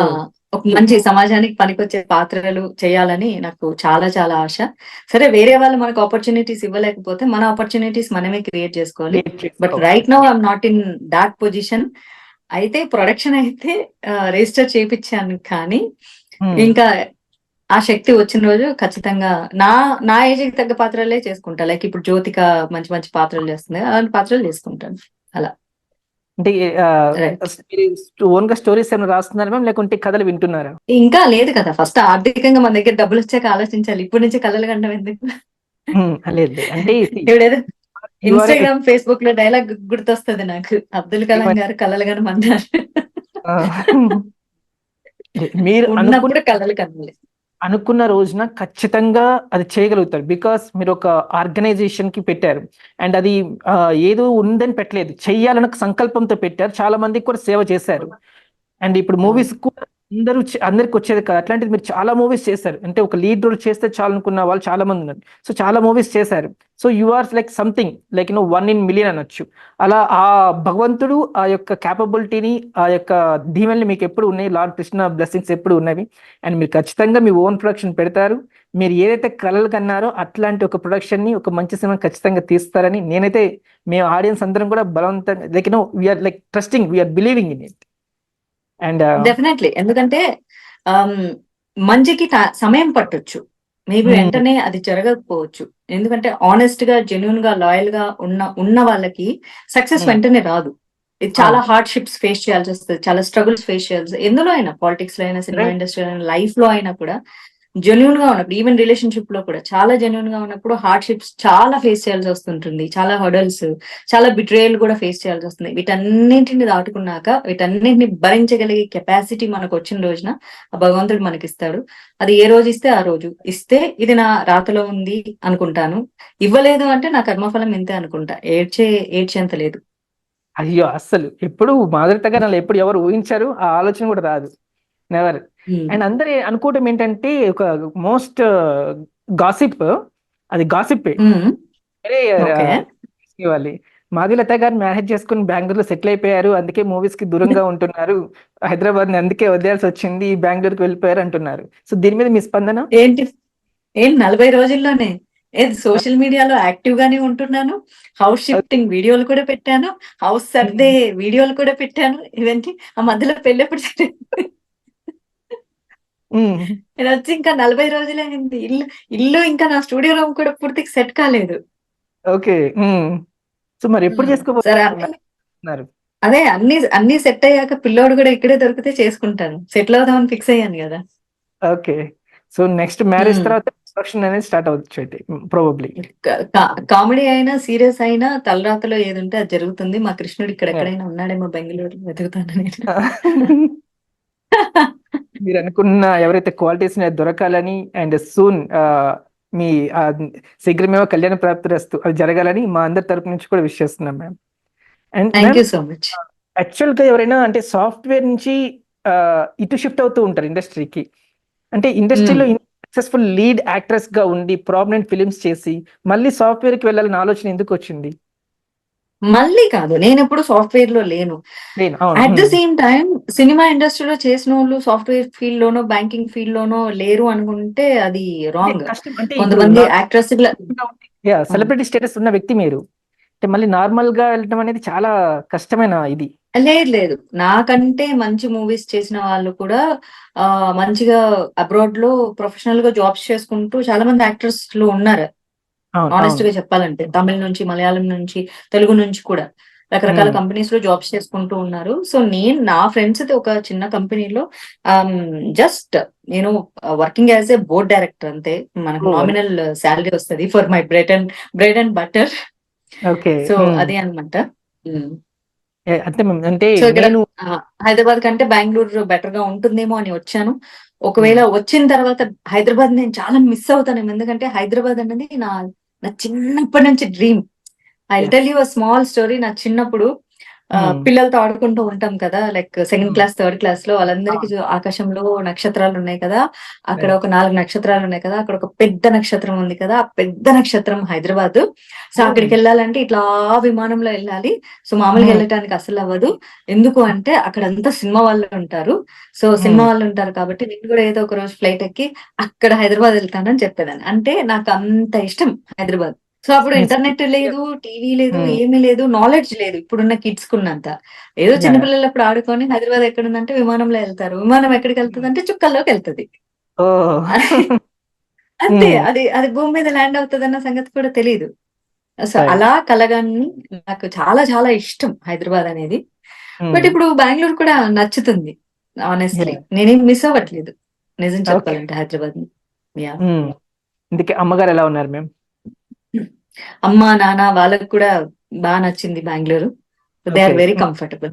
ఒక మంచి సమాజానికి పనికొచ్చే పాత్రలు చేయాలని నాకు చాలా చాలా ఆశ. సరే వేరే వాళ్ళు మనకు ఆపర్చునిటీస్ ఇవ్వలేకపోతే మన ఆపర్చునిటీస్ మనమే క్రియేట్ చేసుకోవాలి. But right now I'm not in that position. అయితే ప్రొడక్షన్ అయితే రిజిస్టర్ చేయించాను కానీ ఇంకా ఆ శక్తి వచ్చిన రోజు ఖచ్చితంగా నా నా ఏజ్ కి తగ్గ పాత్రలే చేసుకుంటా. లైక్ ఇప్పుడు జ్యోతిక మంచి మంచి పాత్రలు చేస్తుంది, అలాంటి పాత్రలు చేసుకుంటాను అలా. అంటే రైట్. మీరు ఓన్ గా స్టోరీస్ ఏమైనా రాస్తున్నారా మ్యామ్, లేకుంటే కథలు వింటున్నారా? ఇంకా లేదు కదా. ఫస్ట్ ఆర్థికంగా మన దగ్గర డబ్బులు వచ్చాక ఆలోచించాలి. ఇప్పటి నుంచి కలలు కండం ఎందుకు? లేదు లేదు. అంటే ఇప్పుడేదో ఇన్స్టాగ్రామ్, ఫేస్బుక్ లో డైలాగ్ గుర్తొస్తుంది నాకు. అబ్దుల్ కలాం గారు కలలు కనమన్నారు. మీరు ఉన్నప్పుడు కలలు కనాలి. అనుకున్న రోజున ఖచ్చితంగా అది చేయగలుగుతారు. బికాస్ మీరు ఒక ఆర్గనైజేషన్ కి పెట్టారు. అండ్ అది ఏదో ఉందని పెట్టలేదు, చెయ్యాలన్న సంకల్పంతో పెట్టారు. చాలా మందికి కూడా సేవ చేశారు. అండ్ ఇప్పుడు మూవీస్ కూడా అందరికి వచ్చేది కాదు, అట్లాంటిది మీరు చాలా మూవీస్ చేశారు. అంటే ఒక లీడ్ రోల్ చేస్తే చాలు అనుకున్న వాళ్ళు చాలా మంది ఉన్నారు. సో చాలా మూవీస్ చేశారు. So you are like something like 1 in million అనొచ్చు. అలా ఆ భగవంతుడు ఆ యొక్క క్యాపబిలిటీని, ఆ యొక్క దీవెనలు మీకు ఎప్పుడు ఉన్నాయి, లార్డ్ కృష్ణ బ్లెస్సింగ్స్ ఎప్పుడు ఉన్నవి. అండ్ మీరు ఖచ్చితంగా మీ ఓన్ ప్రొడక్షన్ పెడతారు. మీరు ఏదైతే కలలు కన్నారో అట్లాంటి ఒక ప్రొడక్షన్ ని, ఒక మంచి సినిమా ఖచ్చితంగా తీస్తారని నేనైతే, మేము ఆడియన్స్ అందరం కూడా బలవంతంగా like we're like trusting, we're believing in it. And definitely. ఎందుకంటే ఆమ్, మంచికి సమయం పట్టొచ్చు. మేబీ వెంటనే అది జరగకపోవచ్చు. ఎందుకంటే ఆనెస్ట్ గా, జెన్యున్ గా, లాయల్ గా ఉన్న వాళ్ళకి సక్సెస్ వెంటనే రాదు. ఇది చాలా హార్డ్షిప్స్ ఫేస్ చేయాల్సి వస్తుంది, చాలా స్ట్రగుల్స్ ఫేస్ చేయాల్సి, ఎందులో అయినా, పాలిటిక్స్ లో అయినా, సినిమా ఇండస్ట్రీ అయినా, లైఫ్ లో అయినా కూడా జెన్యున్ గా ఉన్నప్పుడు, ఈవెన్ రిలేషన్షిప్ లో కూడా చాలా జెన్యున్ గా ఉన్నప్పుడు హార్డ్షిప్స్ చాలా ఫేస్ చేయాల్సి వస్తుంటుంది. చాలా హర్డల్స్, చాలా బిట్రేయల్ కూడా ఫేస్ చేయాల్సి వస్తుంది. వీటన్నింటిని దాటుకున్నాక, వీటన్నింటిని భరించగలిగే కెపాసిటీ మనకు వచ్చిన రోజున ఆ భగవంతుడు మనకి ఇస్తాడు. అది ఏ రోజు ఇస్తే ఆ రోజు ఇస్తే, ఇది నా రాతలో ఉంది అనుకుంటాను. ఇవ్వలేదు అంటే నా కర్మఫలం ఇంతే అనుకుంటా. ఏడ్చేంత లేదు. అయ్యో అస్సలు ఎప్పుడు మాదిరితగా నన్ను ఎప్పుడు ఎవరు ఊహించారు, ఆ ఆలోచన కూడా రాదు, నెవర్. అండ్ అందరు అనుకోవటం ఏంటంటే ఒక మోస్ట్ గాసిప్, అది గాసిప్పే. ఓకే. ఇవ్వాలి. మాధులత గారు మ్యారేజ్ చేసుకుని బెంగళూరులో సెటిల్ అయిపోయారు, అందుకే మూవీస్ కి దూరంగా ఉంటున్నారు, హైదరాబాద్ ని అందుకే వదిలేయాల్సి వచ్చింది, బెంగళూరుకి వెళ్ళిపోయారు అంటున్నారు. సో దీని మీద మీ స్పందన ఏంటి 40 రోజుల్లోనే? ఏది సోషల్ మీడియాలో యాక్టివ్ గానే ఉంటున్నాను. హౌస్ షిఫ్టింగ్ వీడియోలు కూడా పెట్టాను. హౌస్ సర్దే వీడియోలు కూడా పెట్టాను. ఇవేంటి ఆ మధ్యలో పెళ్లి ఎప్పుడు జరిగింది? నేను వచ్చి ఇంకా 40 రోజులే అయింది. ఇల్లు ఇంకా నా స్టూడియో రూమ్ కూడా పూర్తిగా సెట్ కాలేదు. ఓకే. సో మరి ఎప్పుడు సరే, చేసుకోబోతున్నారు? అదే అన్ని సెట్ అయ్యాక పిల్లోడు కూడా ఇక్కడే దొరికితే చేసుకుంటాను. సెటిల్ అవుదామని ఫిక్స్ అయ్యాను కదా. ఓకే. సో నెక్స్ట్ మ్యారేజ్ తర్వాత ప్రొడక్షన్ అనేది స్టార్ట్ అవ్వచ్చు అయితే ప్రాబబ్లీ. కామెడీ అయినా, సీరియస్ అయినా తలరాతలో ఏది ఉంటే అది జరుగుతుంది. మా కృష్ణుడు ఇక్కడ ఎక్కడైనా ఉన్నాడేమో, బెంగళూరులో వెతుకుతాను నేను. మీరు అనుకున్న ఎవరైతే క్వాలిటీస్ దొరకాలని, అండ్ సూన్ మీ శీఘ్రమేమో కళ్యాణ ప్రాప్తిరస్తు అది జరగాలని మా అందరి తరపు నుంచి కూడా విష్ చేస్తున్నాం ma'am. And thank you so much. Actual గా ఎవరైనా అంటే సాఫ్ట్వేర్ నుంచి ఇటు షిఫ్ట్ అవుతూ ఉంటారు ఇండస్ట్రీకి. అంటే ఇండస్ట్రీలో సక్సెస్ఫుల్ లీడ్ యాక్ట్రెస్ గా ఉండి ప్రామినెంట్ ఫిలిమ్స్ చేసి మళ్ళీ సాఫ్ట్వేర్ కి వెళ్ళాలని ఆలోచన ఎందుకు వచ్చింది? మళ్ళీ కాదు, నేను ఎప్పుడు సాఫ్ట్వేర్ లో లేను. At the same time cinema ఇండస్ట్రీలో చేసిన వాళ్ళు సాఫ్ట్వేర్ ఫీల్డ్ లోనో, బ్యాంకింగ్ ఫీల్డ్ లోనో లేరు అనుకుంటే అది రాంగ్. కొంతమంది యాక్ట్రెస్ సెలబ్రిటీ స్టేటస్ ఉన్న వ్యక్తి మీరు, అంటే మళ్ళీ నార్మల్ గా వెళ్ళడం అనేది చాలా కష్టమైన ఇది. లేదు, నాకంటే మంచి మూవీస్ చేసిన వాళ్ళు కూడా మంచిగా అబ్రాడ్ లో ప్రొఫెషనల్ గా జాబ్స్ చేసుకుంటూ చాలా మంది యాక్టర్స్ లో ఉన్నారు. ఆనెస్ట్ గా చెప్పాలంటే తమిళ నుంచి, మలయాళం నుంచి, తెలుగు నుంచి కూడా రకరకాల కంపెనీస్ లో జాబ్స్ చేసుకుంటూ ఉన్నారు. సో నా ఫ్రెండ్స్ ఒక చిన్న కంపెనీలో జస్ట్ నేను working as a board director అంతే. మనకు నామినల్ శాలరీ వస్తుంది for my bread and butter. So అదే అనమాట. అంటే హైదరాబాద్ కంటే బెంగళూరు బెటర్ గా ఉంటుందేమో అని వచ్చాను. ఒకవేళ వచ్చిన తర్వాత హైదరాబాద్ నేను చాలా మిస్ అవుతాను. ఎందుకంటే హైదరాబాద్ అనేది నా చిన్నప్పటి నుంచి dream. I tell you a small story. నా చిన్నప్పుడు పిల్లలతో ఆడుకుంటూ ఉంటాం కదా, like second class, third class లో వాళ్ళందరికీ ఆకాశంలో నక్షత్రాలు ఉన్నాయి కదా, అక్కడ ఒక 4 నక్షత్రాలు ఉన్నాయి కదా, అక్కడ ఒక పెద్ద నక్షత్రం ఉంది కదా, ఆ పెద్ద నక్షత్రం హైదరాబాద్. సో అక్కడికి వెళ్ళాలంటే ఇట్లా విమానంలో వెళ్ళాలి. సో మామూలుగా వెళ్ళటానికి అసలు అవ్వదు. ఎందుకు అంటే అక్కడ అంతా సినిమా వాళ్ళు ఉంటారు. సో సినిమా వాళ్ళు ఉంటారు కాబట్టి నేను కూడా ఏదో ఒక రోజు ఫ్లైట్ ఎక్కి అక్కడ హైదరాబాద్ వెళ్తానని చెప్పేదాన్ని. అంటే నాకు అంత ఇష్టం హైదరాబాద్. సో అప్పుడు ఇంటర్నెట్ లేదు, టీవీ లేదు, ఏమీ లేదు, నాలెడ్జ్ లేదు ఇప్పుడున్న కిడ్స్ కున్నంత. ఏదో చిన్నపిల్లలప్పుడు ఆడుకొని హైదరాబాద్ ఎక్కడుందంటే విమానంలో వెళ్తారు. విమానం ఎక్కడికి వెళ్తుంది అంటే చుక్కల్లోకి వెళ్తుంది. అంతే. అది భూమి మీద ల్యాండ్ అవుతుంది అన్న సంగతి కూడా తెలియదు. సో అలా కలగాన్ని నాకు చాలా చాలా ఇష్టం హైదరాబాద్ అనేది. బట్ ఇప్పుడు బెంగళూరు కూడా నచ్చుతుంది. ఆనెస్ట్లీ నేనేం మిస్ అవ్వట్లేదు నిజం చెప్పాలంటే హైదరాబాద్ ని. అందుకే అమ్మగారు ఎలా ఉన్నారు మేము? అమ్మ, నాన్న వాళ్ళకి కూడా బాగా నచ్చింది Bengaluru. They are very comfortable.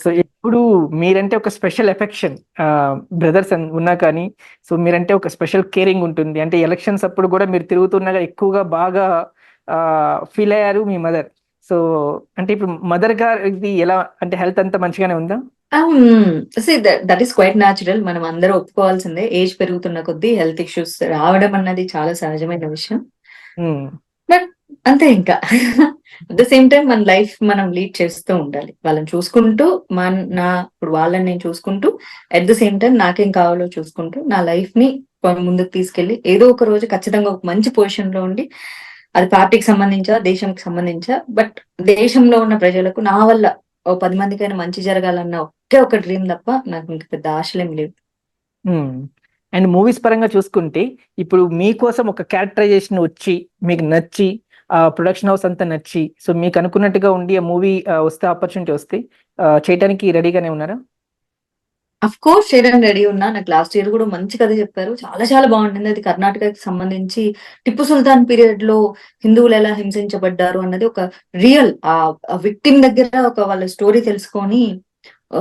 So ఎప్పుడు మీరంటే ఒక స్పెషల్ ఎఫెక్షన్, బ్రదర్స్ ఉన్నా కానీ, సో మీరంటే ఒక స్పెషల్ కేరింగ్ ఉంటుంది. అంటే ఎలక్షన్స్ అప్పుడు కూడా మీరు తిరుగుతున్నగా ఎక్కువగా బాగా ఫీల్ అయ్యారు మీ మదర్. సో అంటే ఇప్పుడు మదర్ గారిది ఎలా, అంటే హెల్త్ అంతా మంచిగానే ఉందా? That is quite natural. మనం అందరూ ఒప్పుకోవాల్సిందే. ఏజ్ పెరుగుతున్న కొద్దీ హెల్త్ ఇష్యూస్ రావడం అన్నది చాలా సహజమైన విషయం. ఉమ్, బట్ అంతే ఇంకా. అట్ ద సేమ్ టైం మన లైఫ్ మనం లీడ్ చేస్తూ ఉండాలి. వాళ్ళని చూసుకుంటూ ఇప్పుడు వాళ్ళని నేను చూసుకుంటూ, అట్ ద సేమ్ టైం నాకేం కావాలో చూసుకుంటూ నా లైఫ్ ని ముందుకు తీసుకెళ్లి ఏదో ఒక రోజు ఖచ్చితంగా ఒక మంచి పొజిషన్ లో ఉండి, అది పార్టీకి సంబంధించా దేశంకి సంబంధించా, బట్ దేశంలో ఉన్న ప్రజలకు నా వల్ల ఓ 10 మందికైనా మంచి జరగాలన్న ఒకే ఒక డ్రీమ్ తప్ప నాకు ఇంక పెద్ద ఆశలేం లేవు. అండ్ మూవీస్ పరంగా చూసుకుంటే ఇప్పుడు మీకోసం ఒక క్యారెక్టరైజేషన్ వచ్చి మీకు నచ్చి ఆ ప్రొడక్షన్ హౌస్ అంతా నచ్చి, సో మీకు అనుకున్నట్టుగా ఉండి ఆ మూవీ వస్తే, ఆపర్చునిటీ వస్తే చేయడానికి రెడీగానే ఉన్నారా? అఫ్ కోర్స్ చేయడానికి రెడీ ఉన్నా. నాకు లాస్ట్ ఇయర్ కూడా మంచి కథ చెప్పారు. చాలా చాలా బాగుంటుంది. అది కర్ణాటకకి సంబంధించి టిప్పు సుల్తాన్ పీరియడ్ లో హిందువులు ఎలా హింసించబడ్డారు అన్నది ఒక రియల్ ఆ విక్టిమ్ దగ్గర ఒక వాళ్ళ స్టోరీ తెలుసుకొని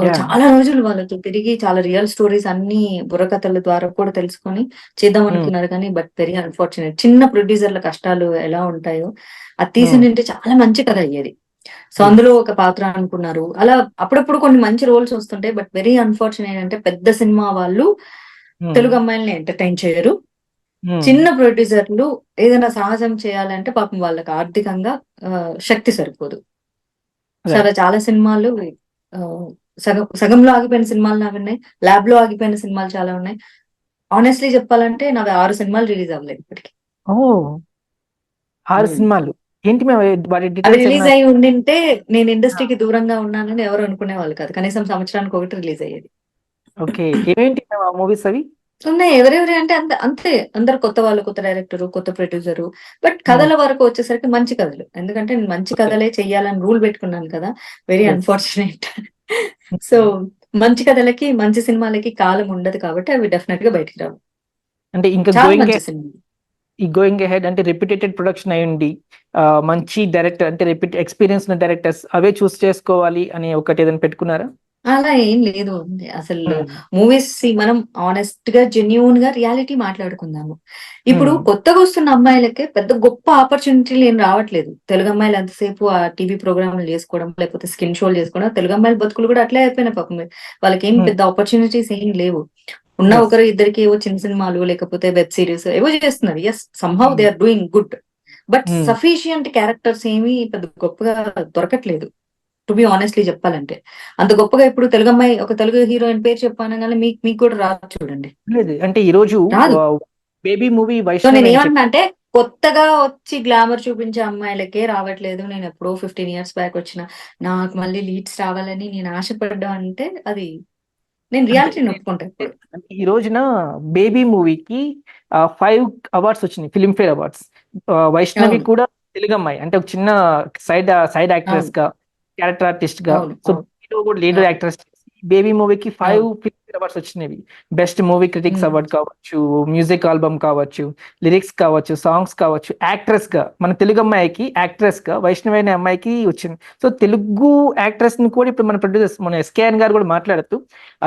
యా. చాలా రోజులు వాళ్ళతో తిరిగి చాలా రియల్ స్టోరీస్ అన్ని బుర్రకథల ద్వారా కూడా తెలుసుకొని చేద్దాం అనుకున్నారు. కానీ బట్ వెరీ అన్ఫార్చునేట్, చిన్న ప్రొడ్యూసర్ల కష్టాలు ఎలా ఉంటాయో అది తీసింటే చాలా మంచి కథ అయ్యేది. సో అందులో ఒక పాత్ర అనుకున్నారు. అలా అప్పుడప్పుడు కొన్ని మంచి రోల్స్ వస్తుంటాయి. బట్ వెరీ అన్ఫార్చునేట్ అంటే పెద్ద సినిమా వాళ్ళు తెలుగు అమ్మాయిల్ని ఎంటర్టైన్ చేయరు. చిన్న ప్రొడ్యూసర్లు ఏదైనా సాహసం చేయాలంటే పాపం వాళ్ళకి ఆర్థికంగా శక్తి సరిపోదు. చాలా చాలా సినిమాలు సగంలో ఆగిపోయిన సినిమాలు నావి ఉన్నాయి. ల్యాబ్ లో ఆగిపోయిన సినిమాలు చాలా ఉన్నాయి. ఆనెస్ట్లీ చెప్పాలంటే నావి 6 సినిమాలు రిలీజ్ అవ్వలేదు ఇప్పటికి. ఓ 6 సినిమాలు ఏంటి? మేము వాటి అవి డీటెయిల్స్ రిలీజ్ ఏమైనా? అయి ఉండింటే నేను ఇండస్ట్రీకి దూరంగా ఉన్నానని ఎవరు అనుకునే వాళ్ళు కాదు. కనీసం సంవత్సరానికి ఒకటి రిలీజ్ అయ్యేది. ఓకే, ఏమేంటి ఆ మూవీస్ అవి? ఉన్నాయి. ఎవరెవరి అంటే అంతే అందరు కొత్త వాళ్ళు, కొత్త డైరెక్టర్, కొత్త ప్రొడ్యూసర్. బట్ కథల వరకు వచ్చేసరికి మంచి కథలు. ఎందుకంటే నేను మంచి కథలే చెయ్యాలని రూల్ పెట్టుకున్నాను కదా. Very unfortunate. సో మంచి కథలకి, మంచి సినిమాలకి కాలం ఉండదు కాబట్టి అవి డెఫినెట్ గా బయటికి రావు. అంటే ఇంకా చాలా మంచి సినిమా. గోయింగ్ అహెడ్ అంటే రిపీటెడ్ ప్రొడక్షన్ అయ్యండి, మంచి డైరెక్టర్ అంటే ఎక్స్పీరియన్స్ ఉన్న డైరెక్టర్స్ అవే చూస్ చేసుకోవాలి అని ఒకటి ఏదైనా పెట్టుకున్నారా? అలా ఏం లేదు. అసలు మూవీస్ మనం ఆనెస్ట్ గా, జెన్యూన్ గా రియాలిటీ మాట్లాడుకుందాము. ఇప్పుడు కొత్తగా వస్తున్న అమ్మాయిలకే పెద్ద గొప్ప ఆపర్చునిటీలు ఏం రావట్లేదు. తెలుగు అమ్మాయిలు ఎంతసేపు ఆ టీవీ ప్రోగ్రాంలు చేసుకోవడం, లేకపోతే స్కిన్ షోలు చేసుకోవడం, తెలుగు అమ్మాయిల బతుకులు కూడా అట్లే అయిపోయినాయి పాపం. వాళ్ళకి ఏం పెద్ద ఆపర్చునిటీస్ ఏం లేవు. ఉన్న ఒకరు ఇద్దరికి ఏవో చిన్న సినిమాలు లేకపోతే వెబ్ సిరీస్ ఏవో చేస్తున్నారు. Yes, somehow they are doing good. But sufficient characters ఏమీ పెద్ద గొప్పగా దొరకట్లేదు. టు బి ఆనెస్ట్లీ చెప్పాలంటే అంత గొప్పగా ఇప్పుడు తెలుగు అమ్మాయి ఒక తెలుగు హీరోయిన్ పేరు చెప్పానగానే మీకు కూడా రాదు చూడండి. లేదు అంటే ఈ రోజు రాదు. బేబీ మూవీ సో నేను వైష్ణవి ఏమన్నా అంటే కొత్తగా వచ్చి గ్లామర్ చూపించే అమ్మాయిలకే రావట్లేదు. నేను ఎప్పుడో 15 years బ్యాక్ వచ్చిన నాకు మళ్ళీ లీడ్స్ రావాలని నేను ఆశపడ్డా అంటే అది నేను రియాలిటీని ఒప్పుకుంటా. ఇప్పుడు ఈ రోజున బేబీ మూవీకి 5 అవార్డ్స్ వచ్చినాయి, ఫిల్మ్ఫేర్ అవార్డ్స్. వైష్ణవి అవును, కూడా తెలుగు అమ్మాయి, అంటే ఒక చిన్న సైడ్ యాక్ట్రెస్ అవును, గా, క్యారెక్టర్ ఆర్టిస్ట్ గా, అవును, సో అవును, కూడా లీడర్ అవును, యాక్ట్రెస్. బేబీ మూవీకి 5 అవును. ఫిల్మ్ఫేర్ అవార్డ్స్ వచ్చినవి. బెస్ట్ మూవీ క్రిటిక్స్ ఉమ్. అవార్డ్ కావచ్చు, మ్యూజిక్ ఆల్బమ్ కావచ్చు, లిరిక్స్ కావచ్చు, సాంగ్స్ కావచ్చు, యాక్ట్రెస్ గా మన తెలుగు అమ్మాయికి యాక్ట్రెస్ గా వైష్ణవి అనే అమ్మాయికి వచ్చింది. సో తెలుగు యాక్ట్రెస్ ని కూడా ఇప్పుడు మన ప్రొడ్యూసర్స్, మన ఎస్కేఎన్ గారు కూడా మాట్లాడుతూ,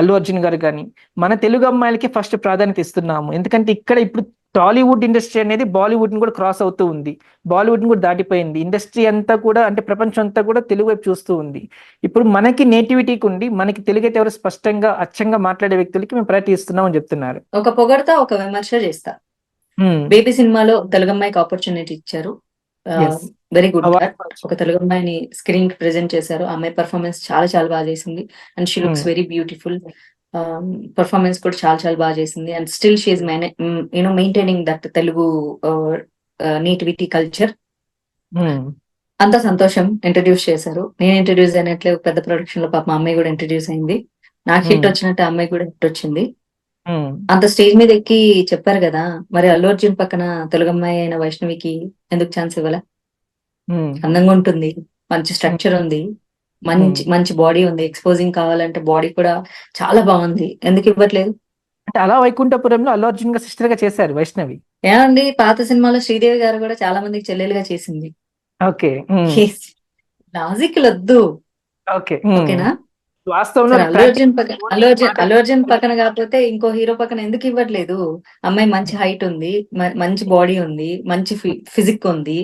అల్లు అర్జున్ గారు కానీ మన తెలుగు అమ్మాయిలకి ఫస్ట్ ప్రాధాన్యత ఇస్తున్నాము. ఎందుకంటే ఇక్కడ ఇప్పుడు టాలీవుడ్ ఇండస్ట్రీ అనేది బాలీవుడ్ ని కూడా క్రాస్ అవుతూ ఉంది, బాలీవుడ్ ని కూడా దాటిపోయింది. ఇండస్ట్రీ అంతా కూడా, అంటే ప్రపంచం అంతా కూడా తెలుగు వైపు చూస్తూ ఉంది. ఇప్పుడు మనకి నేటివిటీకి ఉండి మనకి తెలుగు అయితే ఎవరు స్పష్టంగా అచ్చంగా మాట్లాడే వ్యక్తులకి మేము ప్రయత్నం ఇస్తున్నాం అని చెప్తున్నారు. ఒక పొగడతా ఒక విమర్శ చేస్తా. Hmm. బేబీ సినిమాలో తెలుగు అమ్మాయికి ఆపర్చునిటీ ఇచ్చారు. Yes. Very good. Award. ఒక తెలుగు అమ్మాయిని స్క్రీన్ కి ప్రెజెంట్ చేశారు. ఆ అమ్మాయి పర్ఫార్మెన్స్ చాలా చాలా బాగా చేసింది. And she looks very beautiful. Performance కూడా చాలా చాలా బాగా చేసింది. And still she's maintaining that Telugu nativity culture. అంత సంతోషం. ఇంట్రడ్యూస్ చేశారు. నేను ఇంట్రడ్యూస్ అయినట్లే ఒక పెద్ద ప్రొడక్షన్ లో పాప మా అమ్మాయి కూడా ఇంట్రడ్యూస్ అయింది. నాకు హిట్ వచ్చినట్టు అమ్మాయి కూడా హిట్ వచ్చింది. అంత స్టేజ్ మీద ఎక్కి చెప్పారు కదా. మరి అల్లు అర్జున్ పక్కన తెలుగు అమ్మాయి అయిన వైష్ణవికి ఎందుకు ఛాన్స్ ఇవ్వాల? అందంగా ఉంటుంది, మంచి స్ట్రక్చర్ ఉంది, మంచి మంచి బాడీ ఉంది. ఎక్స్పోజింగ్ కావాలంటే బాడీ కూడా చాలా బాగుంది. ఎందుకు ఇవ్వట్లేదు? అంటే అలా వైకుంఠపురంలో అల్లు అర్జున్ గా సిస్టర్ గా చేశారు వైష్ణవి. ఏమండి, పాత సినిమాలో శ్రీదేవి గారు కూడా చాలా మందికి చెల్లెలుగా చేసింది. ఓకే. లాజిక్ వద్దు. ఓకే. ఓకేనా? వాస్తవంలో అల్లు అర్జున్ పక్కన కాకపోతే ఇంకో హీరో పక్కన ఎందుకు ఇవ్వట్లేదు? అమ్మాయి మంచి హైట్ ఉంది, మంచి బాడీ ఉంది, మంచి ఫిజిక్ ఉంది,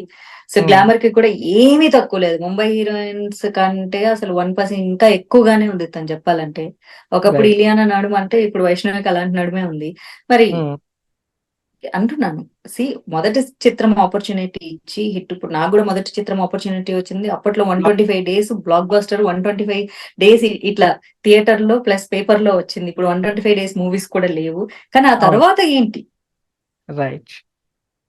సో గ్లామర్ కి కూడా ఏమీ తక్కువ లేదు. ముంబై హీరోయిన్స్ కంటే అసలు 1% ఇంకా ఎక్కువగానే ఉంది తను చెప్పాలంటే. ఒకప్పుడు రైట్. ఇలియానా నడుము అంటే ఇప్పుడు వైష్ణవికి అలాంటి నడుమే ఉంది. మరి అంటున్నాను, మొదటి చిత్రం ఆపర్చునిటీ ఇచ్చి హిట్. ఇప్పుడు నాకు కూడా మొదటి చిత్రం ఆపర్చునిటీ వచ్చింది అప్పట్లో. 125 days బ్లాక్ బస్టర్, 125 days ఇట్లా థియేటర్ లో ప్లస్ పేపర్ లో వచ్చింది. ఇప్పుడు 125 days మూవీస్ కూడా లేవు. కానీ ఆ తర్వాత ఏంటి, రైట్.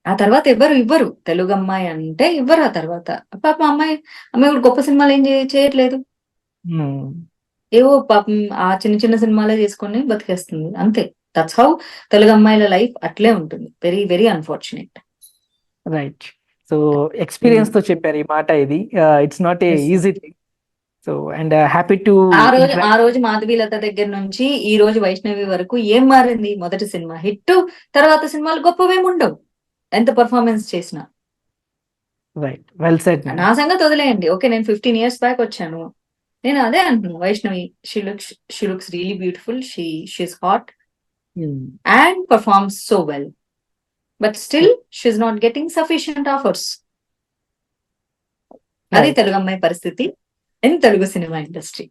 ఆ తర్వాత ఇవ్వరు. తెలుగు అమ్మాయి అంటే ఇవ్వరు. ఆ తర్వాత పాప అమ్మాయి కూడా గొప్ప సినిమాలు ఏం చేయట్లేదు. ఏవో పాపం ఆ చిన్న చిన్న సినిమాలే చేసుకొని బతికేస్తుంది అంతే. దట్స్ హౌ తెలుగు అమ్మాయిల లైఫ్ అట్లే ఉంటుంది. Very very unfortunate. Right. So experience తో చెప్పారు ఈ మాట. ఇది it's not a easy thing. So and happy to ఆ రోజు మాధవీలత దగ్గర నుంచి ఈ రోజు వైష్ణవి వరకు ఏం మారింది? మొదటి సినిమా హిట్, తర్వాత సినిమాలు గొప్పవేమి ఉండవు ఎంత పర్ఫార్మెన్స్ చేసినా. రైట్. Well said. నా సంగతి వదిలేయండి. ఓకే, నేను 15 years బ్యాక్ వచ్చాను. నేను అదే అంటున్నాను, Vaishnavi she looks really beautiful, she's hot and performs so well, but still she's not getting sufficient offers. అది తెలుగు అమ్మాయి పరిస్థితి in Telugu cinema industry.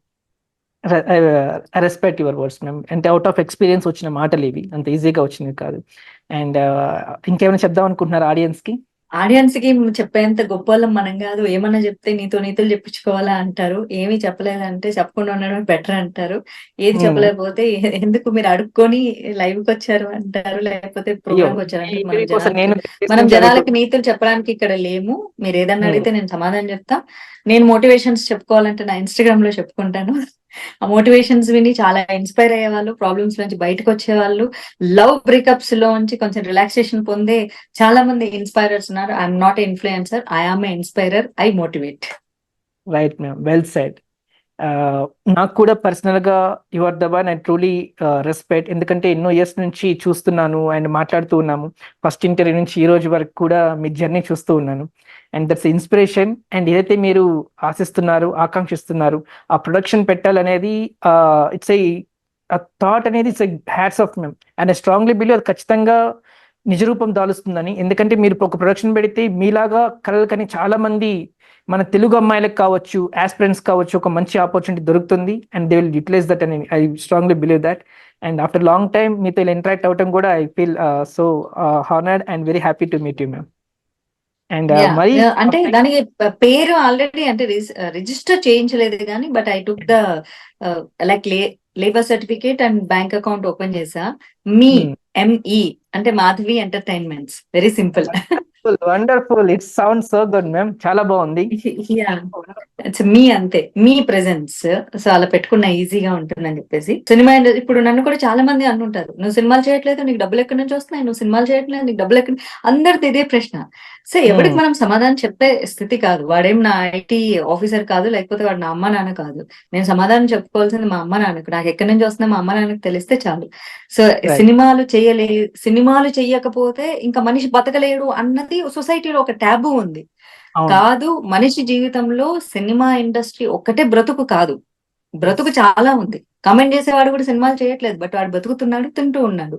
Respect your words ma'am. అంటే అవుట్ ఆఫ్ ఎక్స్పీరియన్స్ వచ్చిన మాటలు ఇవి, అంత ఈజీగా వచ్చినవి కాదు. అండ్ ఇంకేమైనా చెప్దాం అనుకుంటున్నారు ఆడియన్స్ కి? ఆడియన్స్ కి చెప్పేంత గొప్ప వాళ్ళం మనం కాదు. ఏమన్నా చెప్తే నీతులు చెప్పించుకోవాలా అంటారు. ఏమీ చెప్పలేదంటే చెప్పకుండా ఉండడం బెటర్ అంటారు. ఏది చెప్పలేకపోతే ఎందుకు మీరు అడుక్కొని లైవ్ కి వచ్చారు అంటారు, లేకపోతే ప్రోగ్రామ్ కి వచ్చారు అంటే. మనం జనాలకి నీతులు చెప్పడానికి ఇక్కడ లేము. మీరు ఏదన్నా అడిగితే నేను సమాధానం చెప్తా. నేను మోటివేషన్స్ చెప్పుకోవాలంటే నా ఇన్స్టాగ్రామ్ లో చెప్పుకుంటాను. ఆ మోటివేషన్స్ విని చాలా ఇన్స్పైర్ అయ్యే వాళ్ళు, ప్రాబ్లమ్స్ నుంచి బయటకు వచ్చే వాళ్ళు, లవ్ బ్రేకప్స్ లో నుంచి కొంచెం రిలాక్సేషన్ పొందే చాలా మంది ఇన్స్పైరర్స్ ఉన్నారు. I'm not influencer, I am a inspirer, I motivate. Right ma'am, well said. నాకు కూడా పర్సనల్ గా you are the one I truly respect. ఎందుకంటే ఎన్నో ఇయర్స్ నుంచి చూస్తున్నాను అండ్ మాట్లాడుతూ ఉన్నాము. ఫస్ట్ ఇంటర్వ్యూ నుంచి ఈ రోజు వరకు కూడా మీ జర్నీ చూస్తూ ఉన్నాను. And that's inspiration. అండ్ ఏదైతే మీరు ఆశిస్తున్నారు, ఆకాంక్షిస్తున్నారు, ఆ ప్రొడక్షన్ పెట్టాలనేది ఇట్స్ ఏ థాట్ అనేది it's hats off ma'am. And I strongly believe అది ఖచ్చితంగా నిజరూపం దాలుస్తుందని. ఎందుకంటే మీరు ఒక ప్రొడక్షన్ పెడితే మీలాగా కలలు కానీ చాలా మంది మన తెలుగు అమ్మాయిలకు కావచ్చు, ఆస్పిరెంట్స్ కావచ్చు, ఒక మంచి ఆపర్చునిటీ దొరుకుతుంది. And they will utilize that అని I strongly believe that. And after long time మీతో ఇలా ఇంటరాక్ట్ అవటం కూడా I feel so honoured and very happy to meet you ma'am. And మరి అంటే దానికి పేరు ఆల్రెడీ అంటే రిజిస్టర్ చేయించలేదు కానీ, but I took the like labour certificate and bank account open చేసా. ME అంటే Madhavi entertainments. Very simple. Wonderful. It sound so good ma'am. చాలా బాగుంది. మీ అంతే, మీ ప్రెజెన్స్. సో అలా పెట్టుకున్న ఈజీగా ఉంటుందని చెప్పేసి. సినిమా ఇప్పుడు నన్ను కూడా చాలా మంది అంటుంటారు, నువ్వు సినిమాలు చేయట్లేదు, నీకు డబ్బులు ఎక్కడి నుంచి వస్తున్నాయి, నువ్వు సినిమాలు చేయట్లేదు, నీకు డబ్బులు ఎక్కడి. అందరిది ఇదే ప్రశ్న. సో ఎవరికి మనం సమాధానం చెప్పే స్థితి కాదు. వాడేం నా IT ఆఫీసర్ కాదు, లేకపోతే వాడు నా అమ్మ నాన్న కాదు. నేను సమాధానం చెప్పుకోవాల్సింది మా అమ్మ నాన్నకు. నాకు ఎక్కడి నుంచి వస్తుందో మా అమ్మ నాన్నకు తెలిస్తే చాలు. సో సినిమాలు చెయ్యకపోతే ఇంకా మనిషి బతకలేడు అన్నది సొసైటీలో ఒక టాబూ ఉంది. కాదు, మనిషి జీవితంలో సినిమా ఇండస్ట్రీ ఒక్కటే బ్రతుకు కాదు, బ్రతుకు చాలా ఉంది. కామెంట్ చేసేవాడు కూడా సినిమాలు చేయట్లేదు, బట్ వాడు బతుకుతున్నాడు, తింటూ ఉన్నాడు.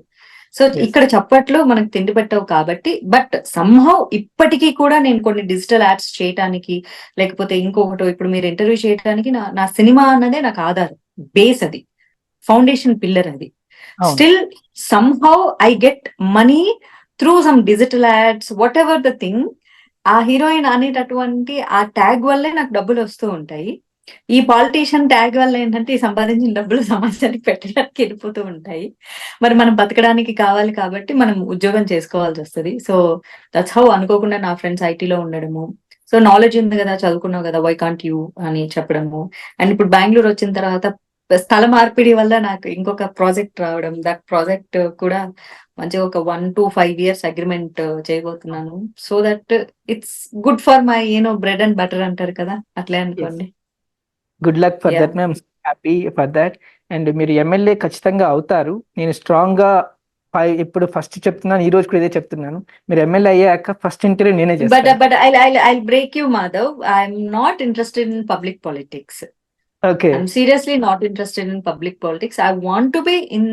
సో ఇక్కడ చప్పట్లు మనకు తిండి పెట్టవు కాబట్టి. బట్ సంహౌ ఇప్పటికీ కూడా నేను కొన్ని డిజిటల్ యాడ్స్ చేయడానికి, లేకపోతే ఇంకొకటి ఇప్పుడు మీరు ఇంటర్వ్యూ చేయడానికి నా సినిమా అన్నదే నాకు ఆధారం, బేస్, అది ఫౌండేషన్ పిల్లర్. అది still somehow I get money through some digital ads, what ever the thing. ఆ హీరోయిన్ అనేటటువంటి ఆ ట్యాగ్ వల్లే నాకు డబ్బులు వస్తూ ఉంటాయి. ఈ పాలిటీషియన్ ట్యాగ్ వల్ల ఏంటంటే ఈ సంపాదించిన డబ్బులు సమాజానికి పెట్టడానికి వెళ్ళిపోతూ ఉంటాయి. మరి మనం బతకడానికి కావాలి కాబట్టి మనం ఉద్యోగం చేసుకోవాల్సి వస్తుంది. సో దట్స్ హౌ అనుకోకుండా నా ఫ్రెండ్స్ ఐటీలో ఉండడము, సో నాలెడ్జ్ ఉంది కదా, చదువుకున్నావు కదా, వై కాంట్ యూ అని చెప్పడము. అండ్ ఇప్పుడు బెంగళూరు వచ్చిన తర్వాత స్థల మార్పిడి వల్ల నాకు ఇంకొక ప్రాజెక్ట్ రావడం, దట్ ప్రాజెక్ట్ కూడా మంచిగా ఒక 1 to 5 years అగ్రిమెంట్ చేయబోతున్నాను. So that it's good for my bread and butter అంటారు కదా, అట్లే అనుకోండి. Good luck for that ma'am. Happy for that. And మీరు ఎమ్మెల్యే ఖచ్చితంగా అవుతారు. నేను స్ట్రాంగ్ గా ఇప్పుడు ఫస్ట్ చెప్తున్నాను, ఈ రోజు కూడా ఇదే చెప్తున్నాను. మీరు ఎమ్మెల్యే అయ్యాక ఫస్ట్ ఇంటర్వ్యూ నేనే చేస్తాను. But I break you Madhav. I'm not interested in public politics. Okay. I'm seriously not interested in public politics. I want to be in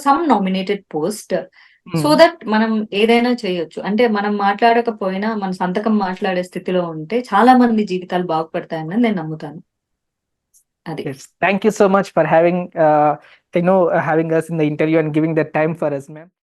some nominated post. So that మనం ఏదైనా చేయొచ్చు. అంటే మనం మాట్లాడకపోయినా మన సంతకం మాట్లాడే స్థితిలో ఉంటే చాలా మంది జీవితాలు బాగుపడతాయని నేను నమ్ముతాను. అది. Yes. Thank you so much for having having us in the interview and giving the time for us, ma'am.